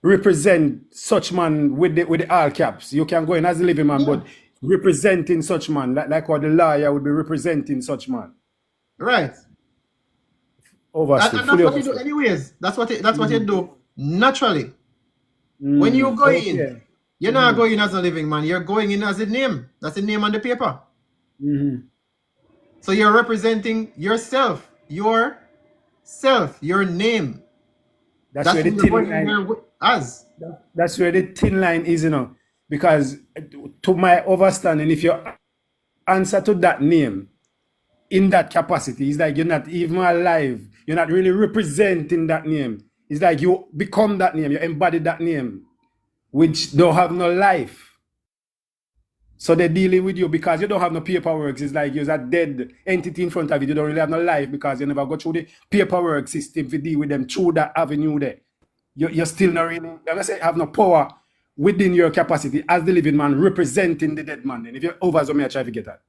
represent such man with the all caps. You can go in as a living man, but representing such man, like what the lawyer would be representing such man. Right. Overstood, And fully that's what you do overstood. anyways. That's what you do naturally. When you go in, Okay. you're not going in as a living man. You're going in as a name. That's the name on the paper. So you're representing yourself, your name. That's That's where who the you're thin going in line. there as. That's where the thin line is, because to my understanding, if you answer to that name in that capacity, it's like you're not even alive. You're not really representing that name. It's like you become that name. You embody that name, which don't have no life. So they're dealing with you because you don't have no paperwork. It's like you're a dead entity in front of you. You don't really have no life because you never go through the paperwork system to deal with them through that avenue there. You're still not really, I'm gonna say, have no power within your capacity as the living man representing the dead man. Then, if you're over, so may I try to get that.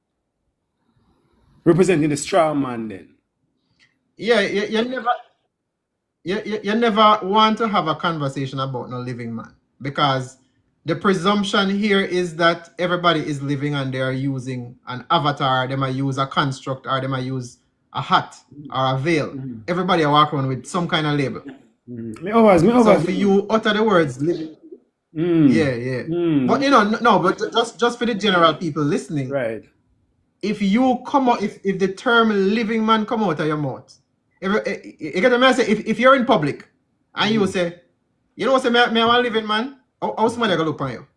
Representing the strong man, then. Yeah, you never want to have a conversation about no living man, because the presumption here is that everybody is living and they are using an avatar, they might use a construct, or they might use a hat or a veil. Everybody are walking around with some kind of label. Me over. So for you utter the words living, yeah. But no, but just for the general people listening, Right. if you come out, if the term living man come out of your mouth, you get what I say? If you're in public and you say, me I'm a living man, how somebody gonna look on you?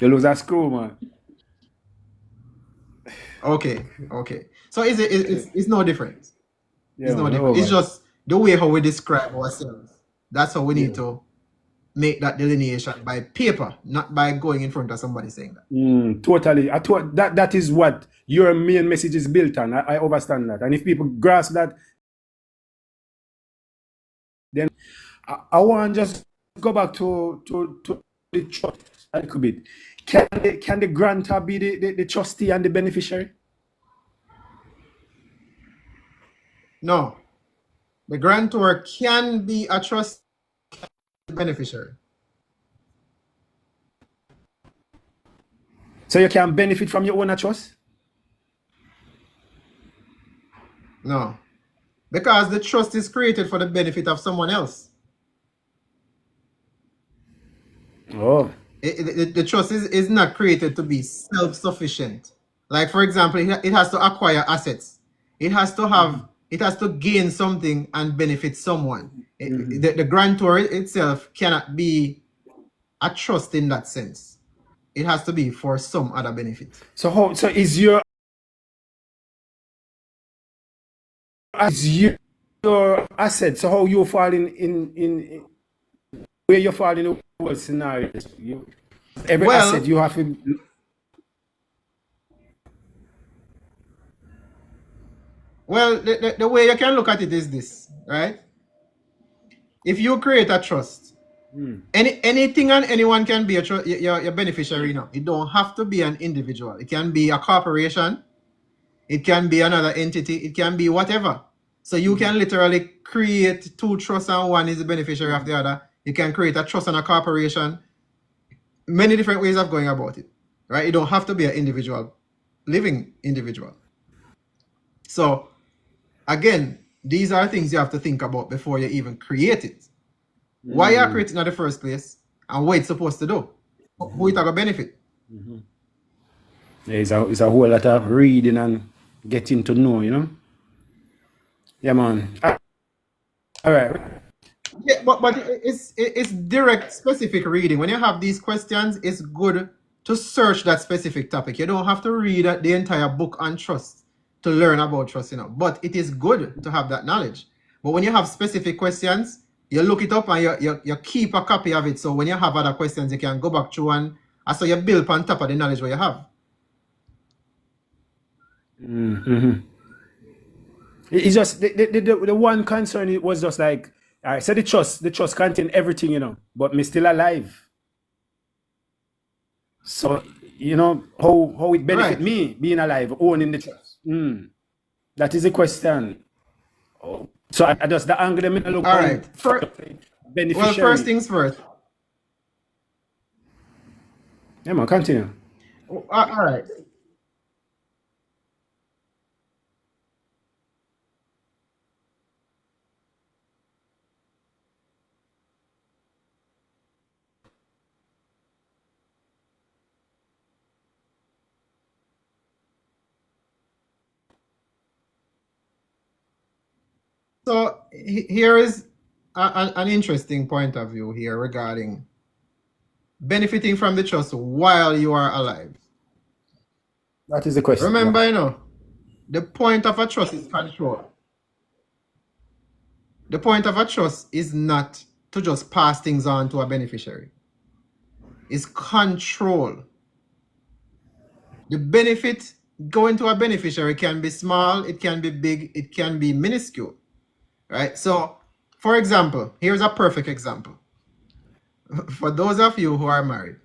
You lose that screw, man. Okay. So it's no different. Yeah, It's no man, different. It's over. just the way how we describe ourselves. That's how we need to make that delineation, by paper, not by going in front of somebody saying that. Totally. That is what your main message is built on. I understand that. And if people grasp that, then I want to just go back to the trust a little bit. Can the grantor be the trustee and the beneficiary? No. The grantor can be a trust beneficiary. So you can benefit from your own trust? No. Because the trust is created for the benefit of someone else. Oh. The trust is not created to be self-sufficient. Like, for example, it has to acquire assets. It has to gain something and benefit someone. The grantor itself cannot be a trust in that sense. it has to be for some other benefit. So is your asset? So how you fall in where you fall in the whole scenario? Every Well, asset you have to. well, the way you can look at it is this, right? If you create a trust, anything and anyone can be your beneficiary now. It don't have to be an individual. It can be a corporation. It can be another entity. It can be whatever. So you can literally create two trusts and one is the beneficiary of the other. You can create a trust and a corporation. Many different ways of going about it, right? You don't have to be an individual, living individual. So again, these are things you have to think about before you even create it. Why you are creating in the first place and what it's supposed to do. Who it going to benefit. It's a whole lot of reading and getting to know, you know? Yeah, man. All right. Yeah, but it's direct, specific reading. When you have these questions, it's good to search that specific topic. You don't have to read the entire book on trust to learn about trust, you know. But it is good to have that knowledge. But when you have specific questions, you look it up and you keep a copy of it. So when you have other questions, you can go back through and so you build on top of the knowledge what you have. It's just the one concern, it was just like, I said the trust contain everything, you know, but me still alive. So, you know, how it benefit Right. me being alive, owning the trust. That is the question. So I just the angle them look All on right. beneficiary. Well, first things first. Yeah, man, continue. All right. So here is an interesting point of view here regarding benefiting from the trust while you are alive. That is the question. Remember, you know, the point of a trust is control. The point of a trust is not to just pass things on to a beneficiary. It's control. The benefit going to a beneficiary can be small, it can be big, it can be minuscule. Right? So, for example, here's a perfect example. For those of you who are married,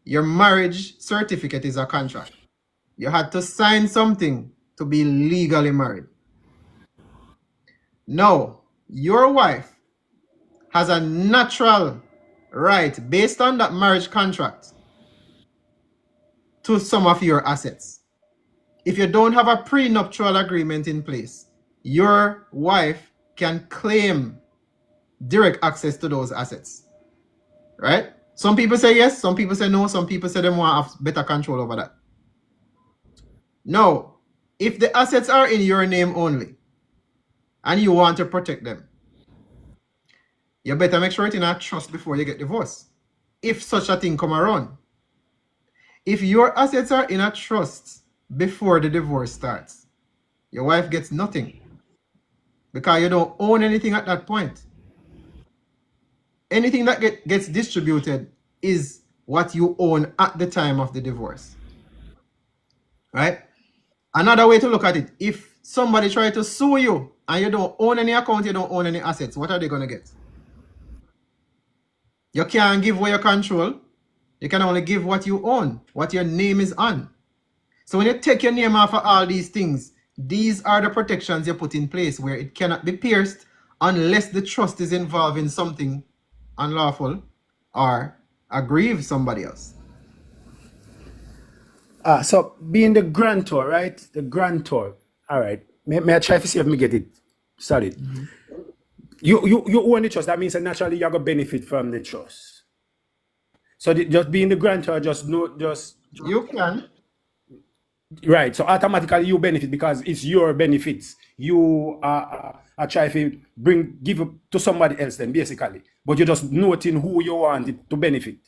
your marriage certificate is a contract. You had to sign something to be legally married. Now, your wife has a natural right based on that marriage contract to some of your assets. If you don't have a prenuptial agreement in place, your wife can claim direct access to those assets. Right? Some people say yes, some people say no, some people say they want to have better control over that. Now, if the assets are in your name only and you want to protect them, you better make sure it's in a trust before you get divorced. If such a thing come around. If your assets are in a trust before the divorce starts, your wife gets nothing because you don't own anything at that point. Anything that gets distributed is what you own at the time of the divorce. Right? Another way to look at it, if somebody tries to sue you and you don't own any account, you don't own any assets, what are they going to get? You can't give away your control. You can only give what you own, what your name is on. So when you take your name off of all these things, these are the protections you put in place where it cannot be pierced unless the trust is involved in something unlawful or aggrieve somebody else. So being the grantor, right? The grantor. All right. May I try to see if me get it started? You own the trust. That means that naturally you're gonna benefit from the trust. So just being the grantor, You can. right. So automatically you benefit because it's your benefits. You are trying to give it to somebody else then basically. But you're just noting who you want it to benefit.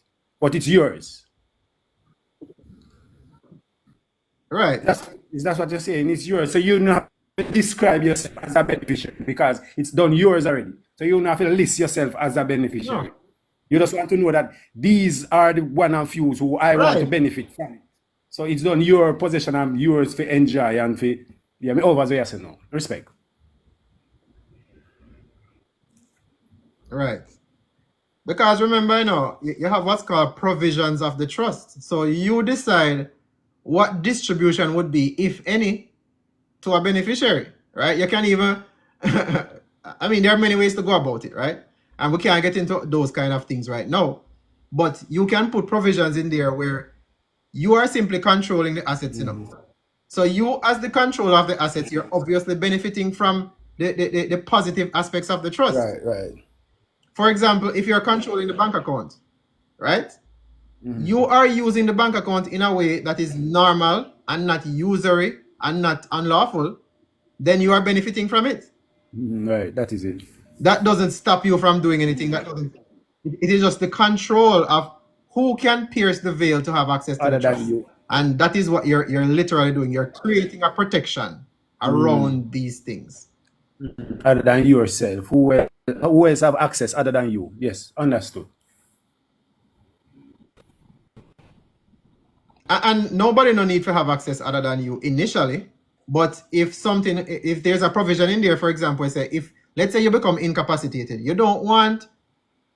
but it's yours. Right. That's what you're saying. It's yours. So you don't have to describe yourself as a beneficiary because it's done yours already. So you don't have to list yourself as a beneficiary. No. You just want to know that these are the one and few who I want to Right. benefit from it. So it's done your possession and yours for enjoy and for yeah, me over there say no. Respect. Right. Because remember, you have what's called provisions of the trust. So you decide what distribution would be, if any, to a beneficiary, right? You can even, I mean, there are many ways to go about it, right? And we can't get into those kind of things right now. But you can put provisions in there where you are simply controlling the assets, So you, as the controller of the assets, you're obviously benefiting from the positive aspects of the trust. Right. For example, if you're controlling the bank account, right? You are using the bank account in a way that is normal and not usury and not unlawful, then you are benefiting from it. Right. That is it. That doesn't stop you from doing anything. It is just the control of who can pierce the veil to have access to Other the than trust. you. And that is what you're literally doing. You're creating a protection around these things. Other than yourself. Who else have access other than you? Yes, understood. And nobody no need to have access other than you initially. But if there's a provision in there, for example, say if let's say you become incapacitated, you don't want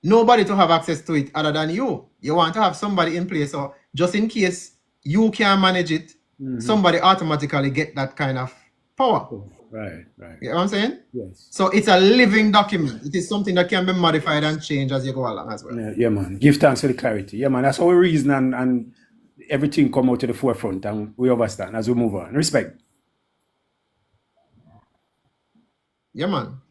nobody to have access to it other than you. You want to have somebody in place, so just in case you can't manage it, somebody automatically get that kind of power. Right. You know what I'm saying? Yes. So it's a living document. It is something that can be modified and changed as you go along as well. Yeah, man. Give thanks for the clarity. Yeah, man. That's how we reason and everything come out to the forefront and we understand as we move on. Respect. Yeah, man.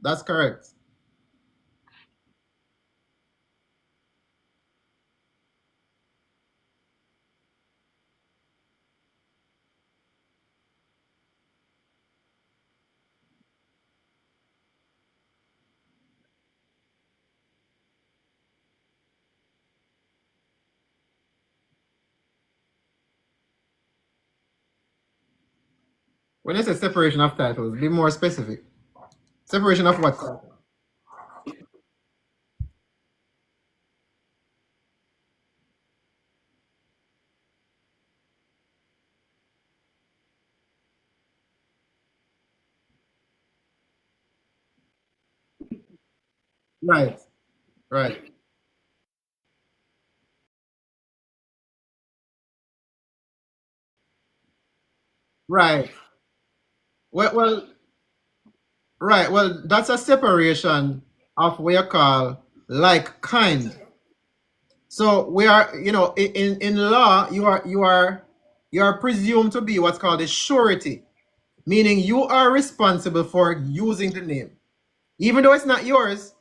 That's correct. When you say separation of titles, be more specific. Separation of what? Right. Right. Right. Well, right. Well, that's a separation of what you call like kind. So we are, in law, you are presumed to be what's called a surety, meaning you are responsible for using the name. Even though it's not yours,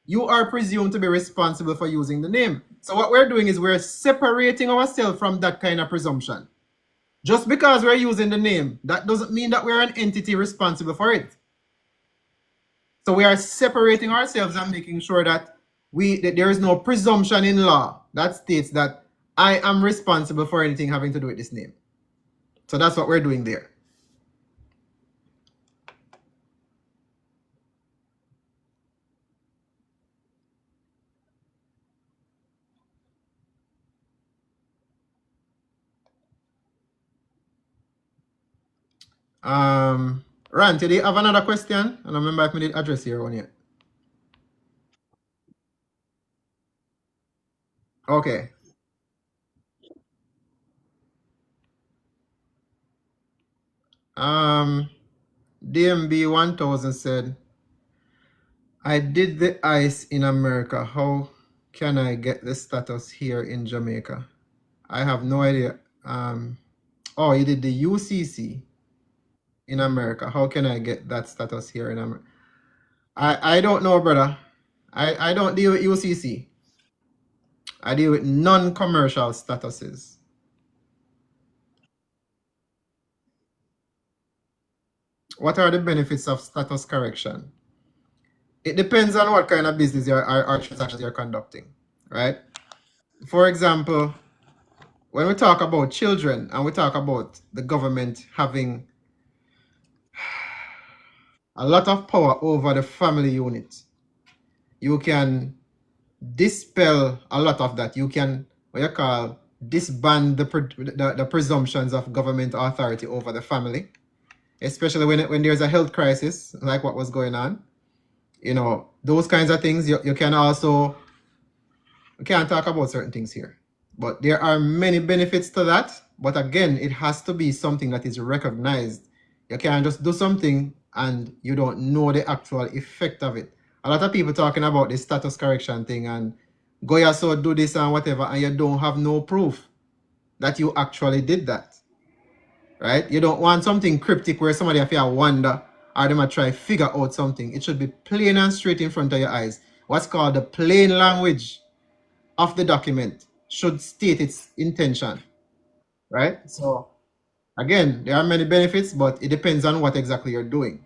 you are presumed to be responsible for using the name. So what we're doing is we're separating ourselves from that kind of presumption. Just because we're using the name, that doesn't mean that we're an entity responsible for it. So we are separating ourselves and making sure that there is no presumption in law that states that I am responsible for anything having to do with this name. So that's what we're doing there. Rant, do you have another question? I don't remember if we did address here one yet. Okay. DMB 1000 said, I did the ICE in America. How can I get the status here in Jamaica? I have no idea. Oh, you did the UCC in America. How can I get that status here in America? I don't know, brother. I don't deal with UCC. I deal with non-commercial statuses. What are the benefits of status correction? It depends on what kind of business or transactions you're conducting, right? For example, when we talk about children and we talk about the government having a lot of power over the family unit, you can dispel a lot of that. You can, what you call, disband the presumptions of government authority over the family, especially when there's a health crisis like what was going on. You know, those kinds of things. You can also, we can't talk about certain things here, but there are many benefits to that. But again, it has to be something that is recognized. You can't just do something and you don't know the actual effect of it. A lot of people talking about the status correction thing and go ya so do this and whatever, and you don't have no proof that you actually did that, right? You don't want something cryptic where somebody have to wonder or they might try to figure out something. It should be plain and straight in front of your eyes. What's called the plain language of the document should state its intention, right? So again, there are many benefits, but it depends on what exactly you're doing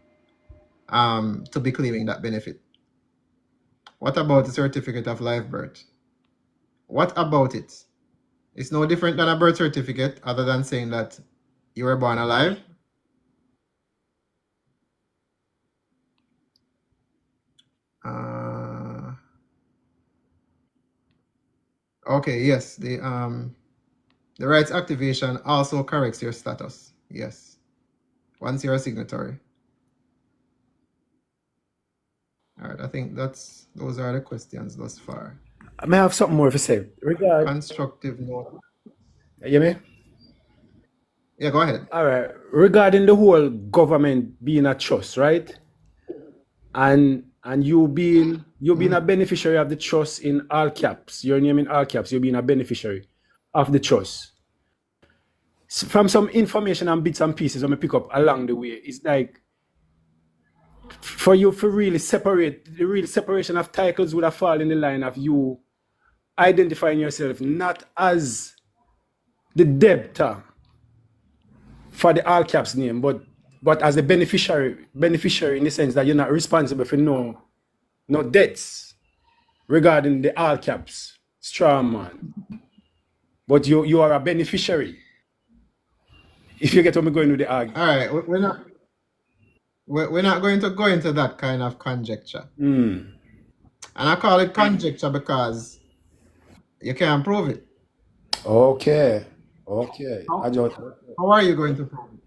to be claiming that benefit. What about the certificate of live birth? What about it? It's no different than a birth certificate other than saying that you were born alive. Okay, yes, the rights activation also corrects your status. Yes, once you're a signatory. All right, I think those are the questions thus far. I may have something more to say. Constructive note. You hear me? Yeah, go ahead. All right. Regarding the whole government being a trust, right? And you being a beneficiary of the trust in all caps. Your name in all caps. You being a beneficiary of the trust. From some information and bits and pieces I'm gonna pick up along the way, it's like for you to really separate, the real separation of titles would have fallen in the line of you identifying yourself not as the debtor for the all caps name, but as a beneficiary in the sense that you're not responsible for no debts regarding the all caps straw man, but you are a beneficiary. If you get what I'm going with the argument. All right, we're not going to go into that kind of conjecture, and I call it conjecture because you can't prove it. Okay. How are you going to prove it?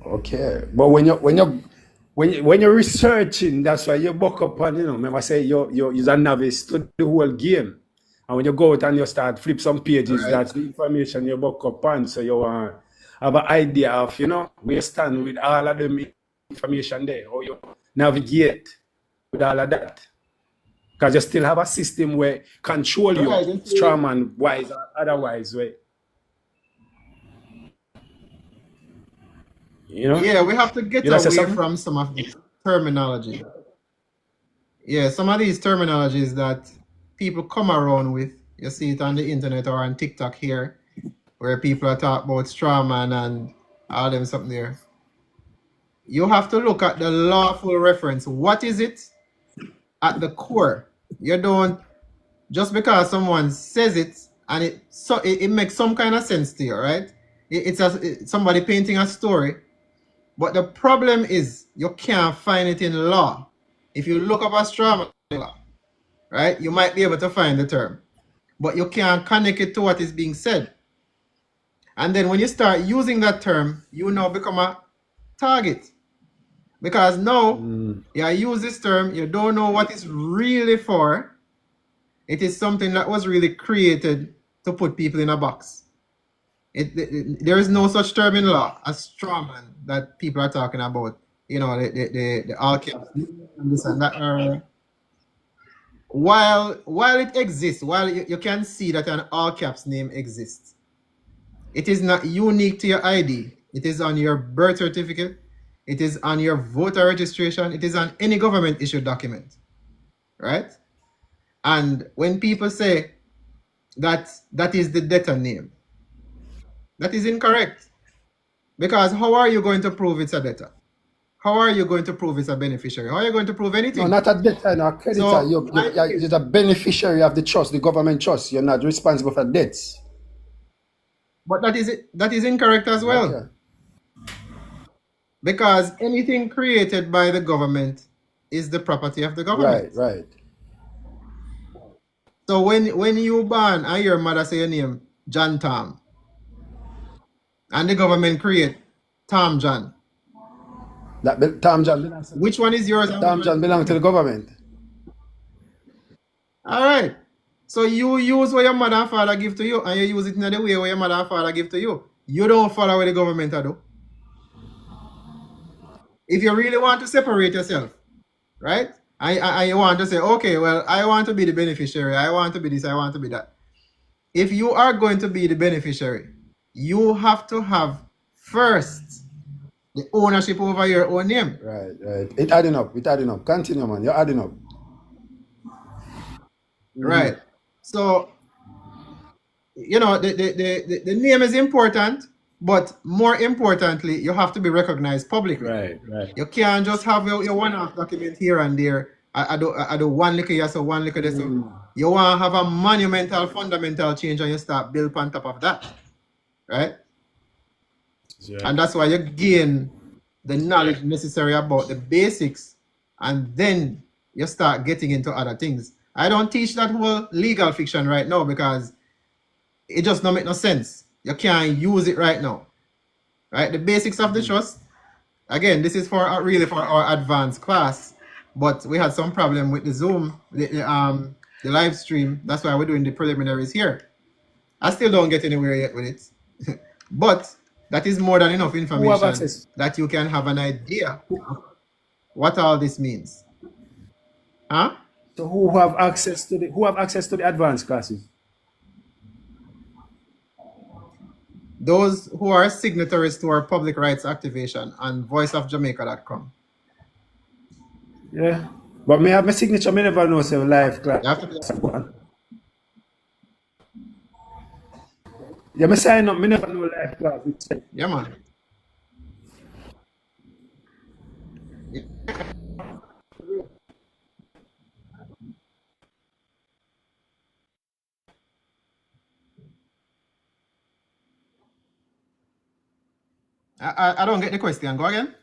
Okay. But when you're researching, that's why you buck up and remember I say you're a novice to the whole game. And when you go out and you start flip some pages, Right. that's the information you buck up on. So you want have an idea of where you stand with all of the information there, how you navigate with all of that. Because you still have a system where control you, Right. strong and wise or otherwise way. Yeah, we have to get You know, say away something? from some of this terminology. Yeah, some of these terminologies that people come around with. You see it on the internet or on TikTok here, where people are talking about straw man and all them something there. You have to look at the lawful reference. What is it at the core? You don't, just because someone says it and it makes some kind of sense to you, right? It's somebody painting a story. But the problem is you can't find it in law. If you look up a straw man law, right, you might be able to find the term, but you can't connect it to what is being said. And then when you start using that term, you now become a target. Because now you use this term, you don't know what it's really for. It is something that was really created to put people in a box. There is no such term in law as strawman that people are talking about. You know, the all caps, this and that. While it exists, while you can see that an all caps name exists, it is not unique to your ID. It is on your birth certificate. It is on your voter registration. It is on any government issued document, right? And when people say that that is the debtor name, that is incorrect. Because how are you going to prove it's a debtor? How are you going to prove it's a beneficiary? How are you going to prove No, anything? not a debtor, no, a creditor. So You're the beneficiary of the trust, the government trust. You're not responsible for debts. but that is incorrect as well. Okay. Because anything created by the government is the property of the government. Right. So when you born and your mother say your name John Tom, and the government create Tom John, Tom John belongs to which one is yours and which Tom one John is belongs to the government. all right? So you use what your mother and father give to you, and you use it in the way where your mother and father give to you. You don't follow what the government do. If you really want to separate yourself, right? I want to say, okay, well, I want to be the beneficiary. I want to be this. I want to be that. If you are going to be the beneficiary, you have to have first the ownership over your own name. Right. It adding up. Continue, man. You're adding up. Right. So, you know, the name is important, but more importantly, you have to be recognized publicly. Right. You can't just have your one-off document here and there. I do one little here, so one little there. So you want to have a monumental, fundamental change, and you start build on top of that, right? And that's why you gain the knowledge necessary about the basics, and then you start getting into other things. I don't teach that whole legal fiction right now because it just don't make no sense. You can't use it right now, right? The basics of the trust. Again, this is for really for our advanced class, but we had some problem with the Zoom, the live stream. That's why we're doing the preliminaries here. I still don't get anywhere yet with it, but that is more than enough Who have information access? that you can have an idea of what all this means. Huh? So who have access to the advanced classes? Those who are signatories to our public rights activation on voiceofjamaica.com. Yeah. But me have my signature, me never know say live class. You have to be, Yeah, me sign up, me never know live class. yeah, man. I don't get the question. Go again.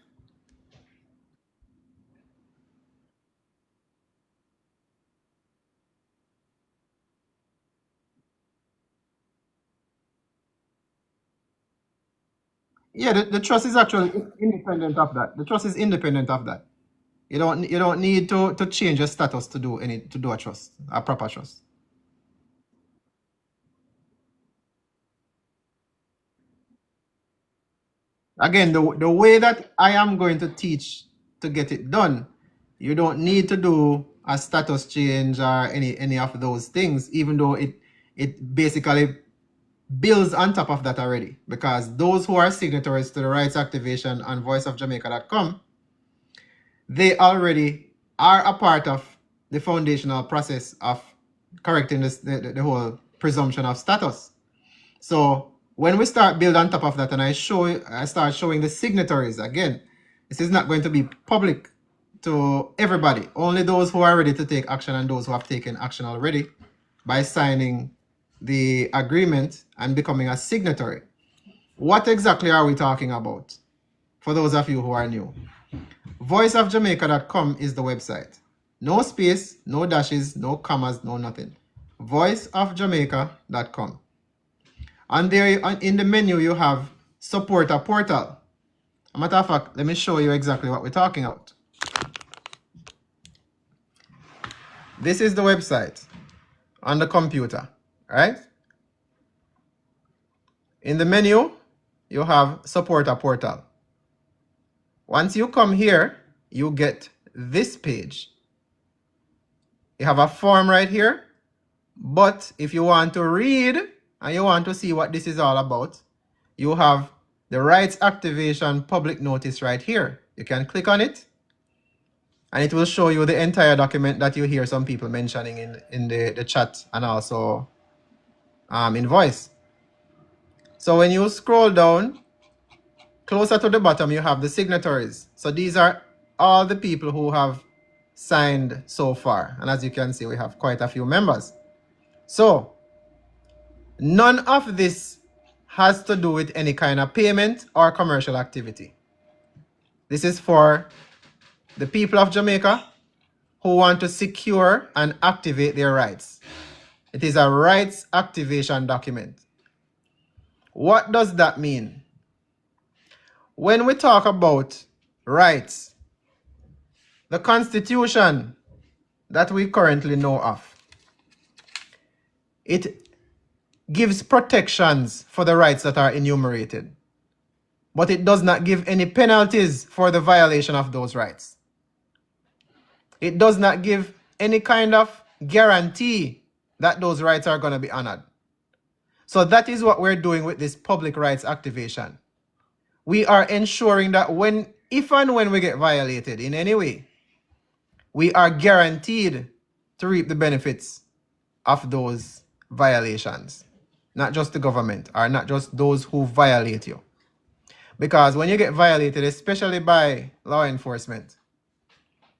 Yeah, the trust is actually independent of that. The trust is independent of that. You don't need to change your status to do a trust, a proper trust. Again, the way that I am going to teach to get it done, you don't need to do a status change or any of those things, even though it basically builds on top of that already. Because those who are signatories to the rights activation on voiceofjamaica.com, they already are a part of the foundational process of correcting the whole presumption of status. So when we start build on top of that, and I start showing the signatories again, this is not going to be public to everybody. Only those who are ready to take action and those who have taken action already by signing the agreement and becoming a signatory. What exactly are we talking about? For those of you who are new, voiceofjamaica.com is the website. No space, no dashes, no commas, no nothing. voiceofjamaica.com. And there in the menu, you have support a portal. As a matter of fact, let me show you exactly what we're talking about. This is the website on the computer, right? In the menu, you have supporter portal. Once you come here, you get this page. You have a form right here, but if you want to read and you want to see what this is all about, you have the rights activation public notice right here. You can click on it and it will show you the entire document that you hear some people mentioning in the chat and also in voice. So when you scroll down, closer to the bottom, you have the signatories. So these are all the people who have signed so far. And as you can see, we have quite a few members. So none of this has to do with any kind of payment or commercial activity. This is for the people of Jamaica who want to secure and activate their rights. It is a rights activation document. What does that mean? When we talk about rights, the Constitution that we currently know of, it gives protections for the rights that are enumerated, but it does not give any penalties for the violation of those rights. It does not give any kind of guarantee that those rights are going to be honored. So that is what we're doing with this public rights activation. We are ensuring that if and when we get violated in any way, we are guaranteed to reap the benefits of those violations. Not just the government, or not just those who violate you. Because when you get violated, especially by law enforcement,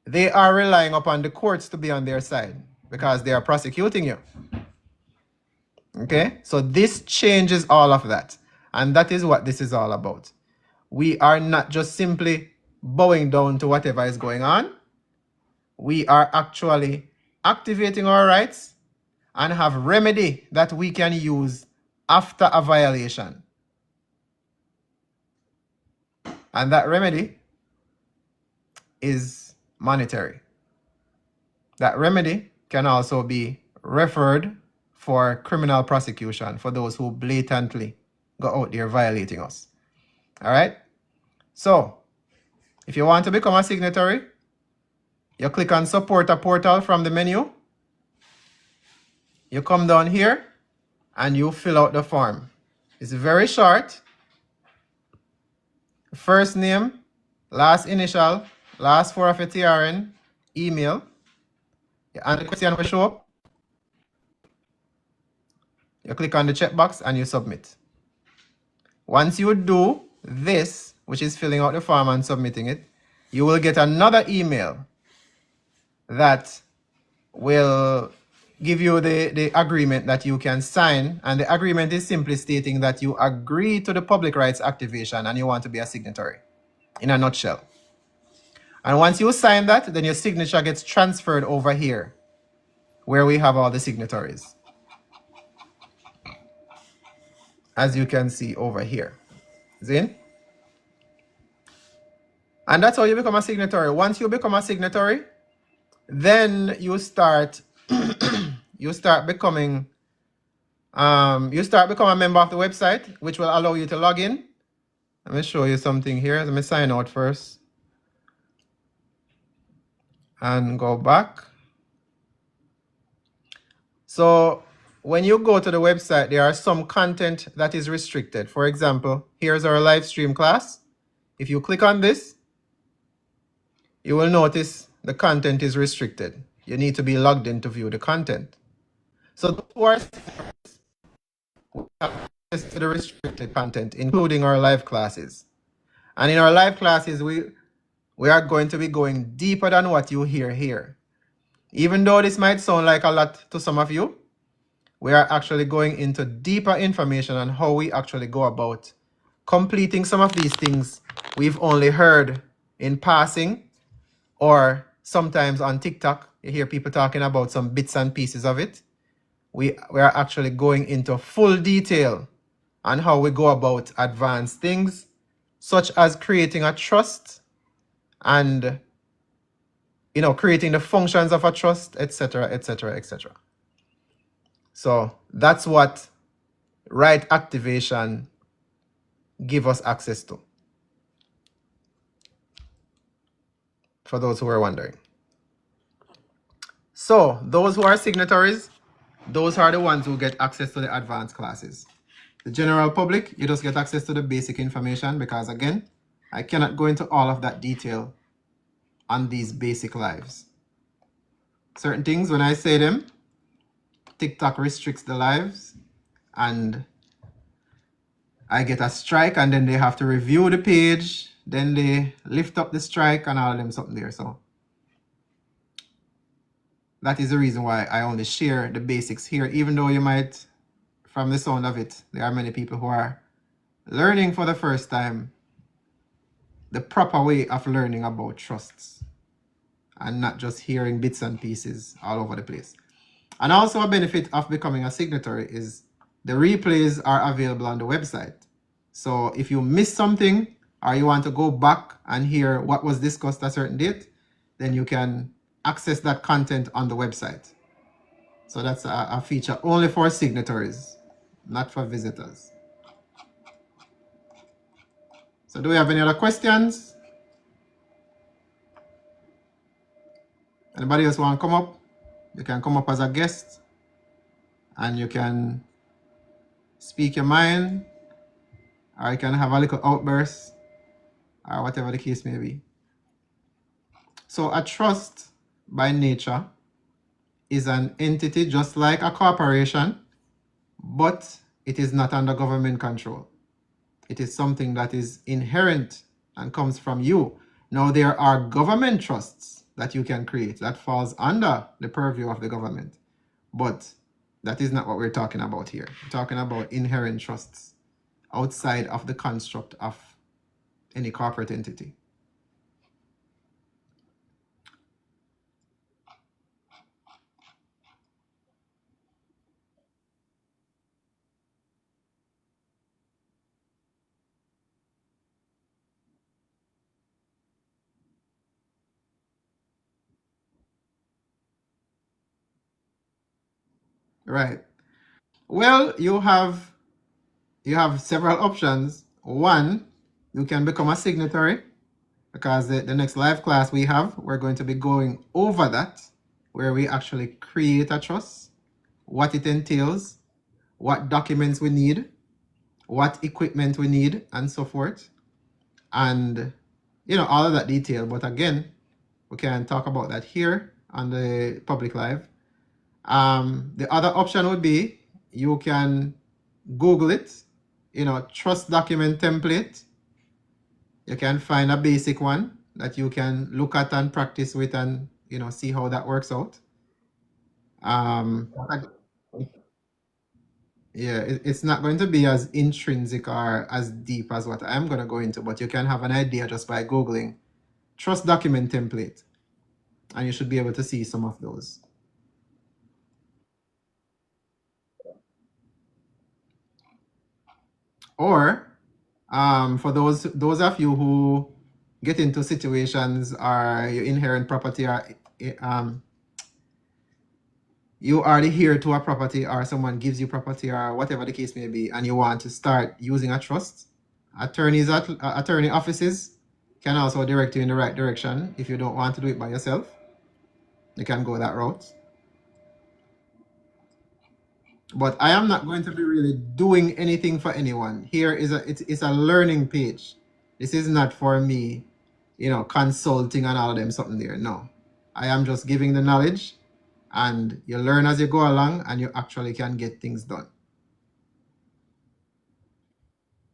they are relying upon the courts to be on their side because they are prosecuting you. Okay? So this changes all of that. And that is what this is all about. We are not just simply bowing down to whatever is going on. We are actually activating our rights and have remedy that we can use after a violation. And that remedy is monetary. That remedy can also be referred for criminal prosecution for those who blatantly go out there violating us. All right? So, if you want to become a signatory, you click on Supporter Portal from the menu. You come down here and you fill out the form. It's very short. First name, last initial, last four of your TRN, email. And the question will show up. You click on the checkbox and you submit. Once you do this, which is filling out the form and submitting it, you will get another email that will give you the agreement that you can sign. And the agreement is simply stating that you agree to the public rights activation and you want to be a signatory, in a nutshell. And once you sign that, then your signature gets transferred over here, where we have all the signatories. As you can see over here. Zin? And that's how you become a signatory. Once you become a signatory, then you start becoming a member of the website, which will allow you to log in. Let me show you something here. Let me sign out first and go back. So when you go to the website, there are some content that is restricted. For example, here's our live stream class. If you click on this, you will notice the content is restricted. You need to be logged in to view the content. So those who are we have access to the restricted content, including our live classes. And in our live classes, we are going to be going deeper than what you hear here. Even though this might sound like a lot to some of you, we are actually going into deeper information on how we actually go about completing some of these things we've only heard in passing, or sometimes on TikTok, you hear people talking about some bits and pieces of it. We are actually going into full detail on how we go about advanced things, such as creating a trust and, creating the functions of a trust, etc., etc., etc. So that's what right activation give us access to, for those who are wondering. So those who are signatories, those are the ones who get access to the advanced classes. The general public, you just get access to the basic information because, again, I cannot go into all of that detail on these basic lives. Certain things, when I say them, TikTok restricts the lives and I get a strike and then they have to review the page, then they lift up the strike and all of them something there. So that is the reason why I only share the basics here, even though you might, from the sound of it, there are many people who are learning for the first time the proper way of learning about trusts and not just hearing bits and pieces all over the place. And also a benefit of becoming a signatory is the replays are available on the website. So if you miss something or you want to go back and hear what was discussed at a certain date, then you can access that content on the website. So that's a feature only for signatories, not for visitors. So do we have any other questions? Anybody else want to come up? You can come up as a guest and you can speak your mind, or you can have a little outburst, or whatever the case may be. So a trust by nature is an entity just like a corporation, but it is not under government control. It is something that is inherent and comes from you. Now, there are government trusts that you can create that falls under the purview of the government, but that is not what we're talking about here. We're talking about inherent trusts outside of the construct of any corporate entity. Right. Well, you have several options. One, you can become a signatory, because the next live class we're going to be going over that, where we actually create a trust, what it entails, what documents we need, what equipment we need, and so forth. And, all of that detail. But again, we can talk about that here on the public live. The other option would be you can Google it, trust document template. You can find a basic one that you can look at and practice with and, see how that works out. Yeah, it's not going to be as intrinsic or as deep as what I'm going to go into, but you can have an idea just by Googling trust document template, and you should be able to see some of those. Or for those of you who get into situations or you inherit property, or you are the heir to a property, or someone gives you property, or whatever the case may be, and you want to start using a trust, attorney offices can also direct you in the right direction. If you don't want to do it by yourself, you can go that route. But I am not going to be really doing anything for anyone. Here is it's a learning page. This is not for me, consulting and all of them something there. No, I am just giving the knowledge, and you learn as you go along, and you actually can get things done.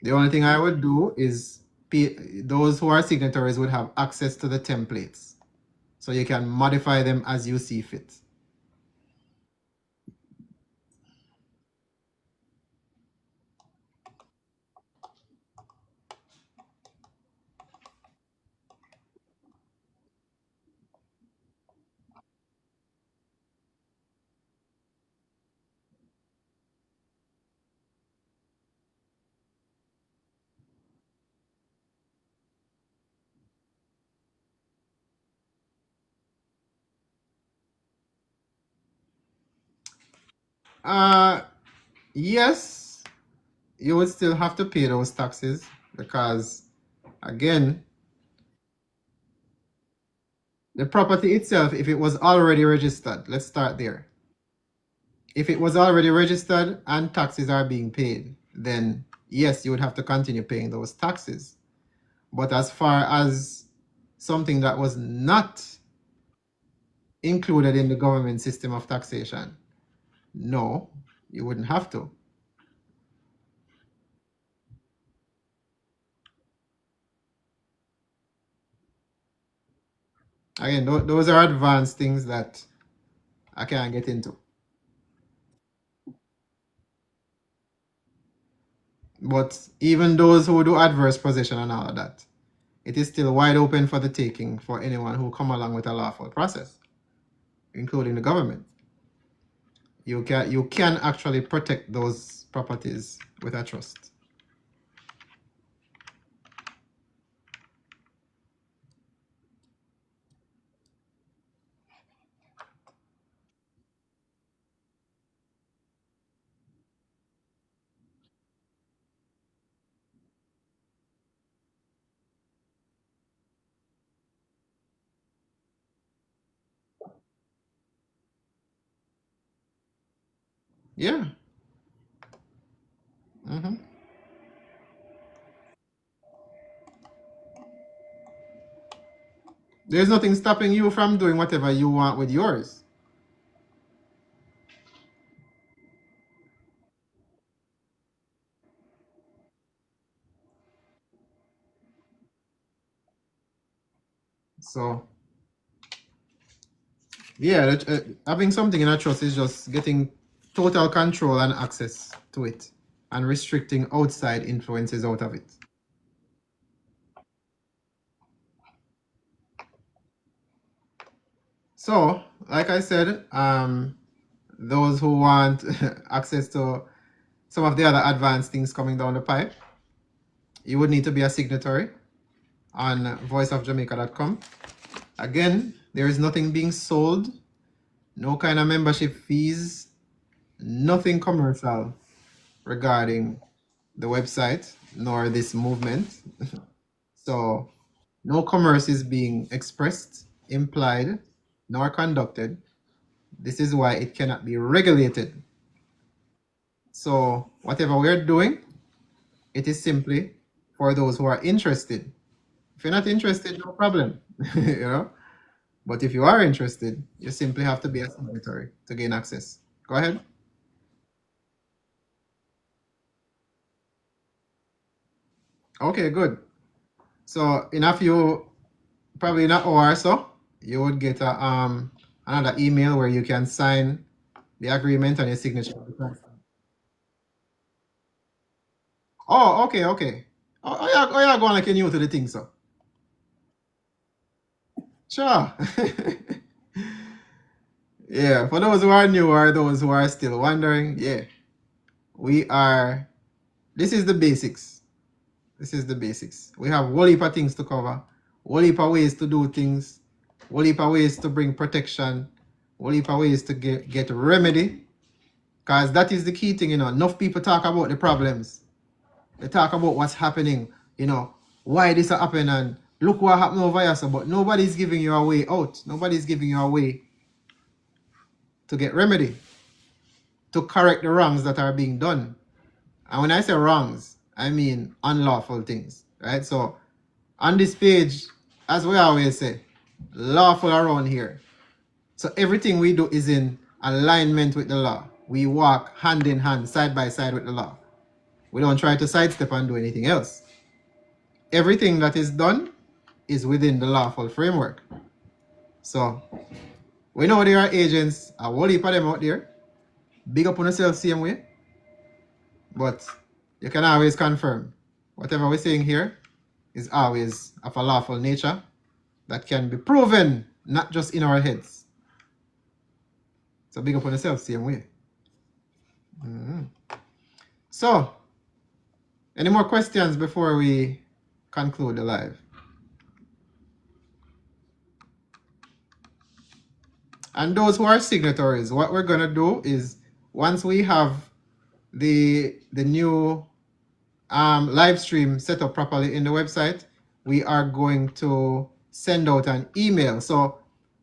The only thing I would do is those who are signatories would have access to the templates, so you can modify them as you see fit. Yes, you would still have to pay those taxes because, again, the property itself, if it was already registered, let's start there. If it was already registered and taxes are being paid, then yes, you would have to continue paying those taxes. But as far as something that was not included in the government system of taxation, no, you wouldn't have to. Again, those are advanced things that I can't get into. But even those who do adverse possession and all of that, it is still wide open for the taking for anyone who come along with a lawful process, including the government. You can actually protect those properties with a trust. Yeah. hmm There's nothing stopping you from doing whatever you want with yours. So, yeah, having something in a trust is just getting total control and access to it and restricting outside influences out of it. So, like I said, those who want access to some of the other advanced things coming down the pipe, you would need to be a signatory on voiceofjamaica.com. Again, there is nothing being sold, no kind of membership fees, nothing commercial regarding the website nor this movement. So no commerce is being expressed, implied, nor conducted. This is why it cannot be regulated. So whatever we're doing, it is simply for those who are interested. If you're not interested, no problem. you know. But if you are interested, you simply have to be a signatory to gain access. Go ahead. Okay, good. So in a few, probably in an hour or so, you would get another email where you can sign the agreement and your signature. Oh, okay, okay. Oh, yeah, going like you're new to the thing, so. Sure. Yeah, for those who are new or those who are still wondering, yeah, this is the basics. This is the basics. We have a whole heap of things to cover, whole heap of ways to do things, whole heap of ways to bring protection, whole heap of ways to get remedy, because that is the key thing, Enough people talk about the problems. They talk about what's happening, why this happened and look what happened over here, but nobody's giving you a way out. Nobody's giving you a way to get remedy, to correct the wrongs that are being done. And when I say wrongs, I mean unlawful things, right? So on this page, as we always say, lawful around here. So everything we do is in alignment with the law. We walk hand in hand, side by side with the law. We don't try to sidestep and do anything else. Everything that is done is within the lawful framework. So we know there are agents, a whole heap of them out there. Big up on yourself same way. But you can always confirm whatever we're saying here is always of a lawful nature that can be proven, not just in our heads. So big up on yourself same way. So, any more questions before we conclude the live? And those who are signatories, what we're gonna do is once we have the new live stream set up properly in the website, we are going to send out an email. So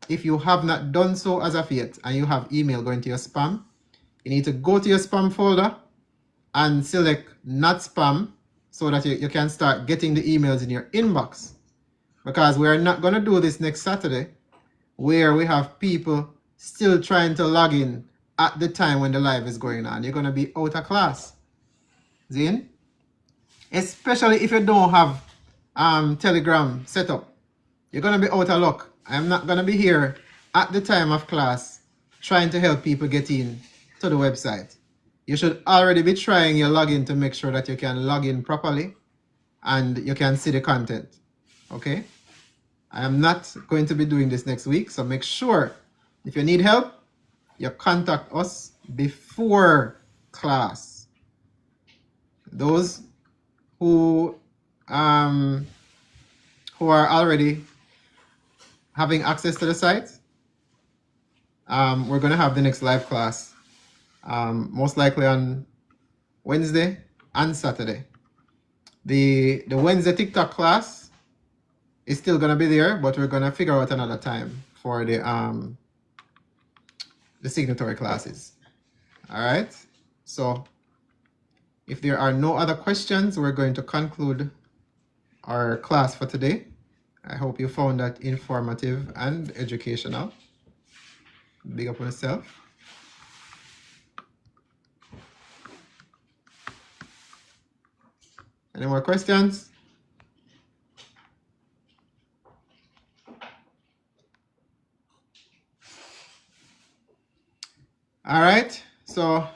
if you have not done so as of yet and you have email going to your spam, you need to go to your spam folder and select not spam so that you can start getting the emails in your inbox. Because we are not going to do this next Saturday where we have people still trying to log in at the time when the live is going on. You're going to be out of class. Zin? Especially if you don't have Telegram set up. You're going to be out of luck. I'm not going to be here at the time of class trying to help people get in to the website. You should already be trying your login to make sure that you can log in properly and you can see the content. Okay? I am not going to be doing this next week, so make sure if you need help, you contact us before class. Those who are already having access to the site, we're going to have the next live class most likely on Wednesday and Saturday. The Wednesday TikTok class is still going to be there, but we're going to figure out another time for the signatory classes. All right, so if there are no other questions, we're going to conclude our class for today. I hope you found that informative and educational. Big up on yourself. Any more questions? All right, so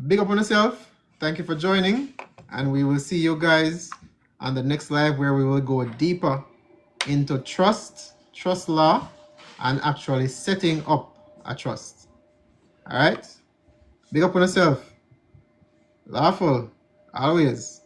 big up on yourself. Thank you for joining, and we will see you guys on the next live where we will go deeper into trust law, and actually setting up a trust. All right, big up on yourself. Lawful, always.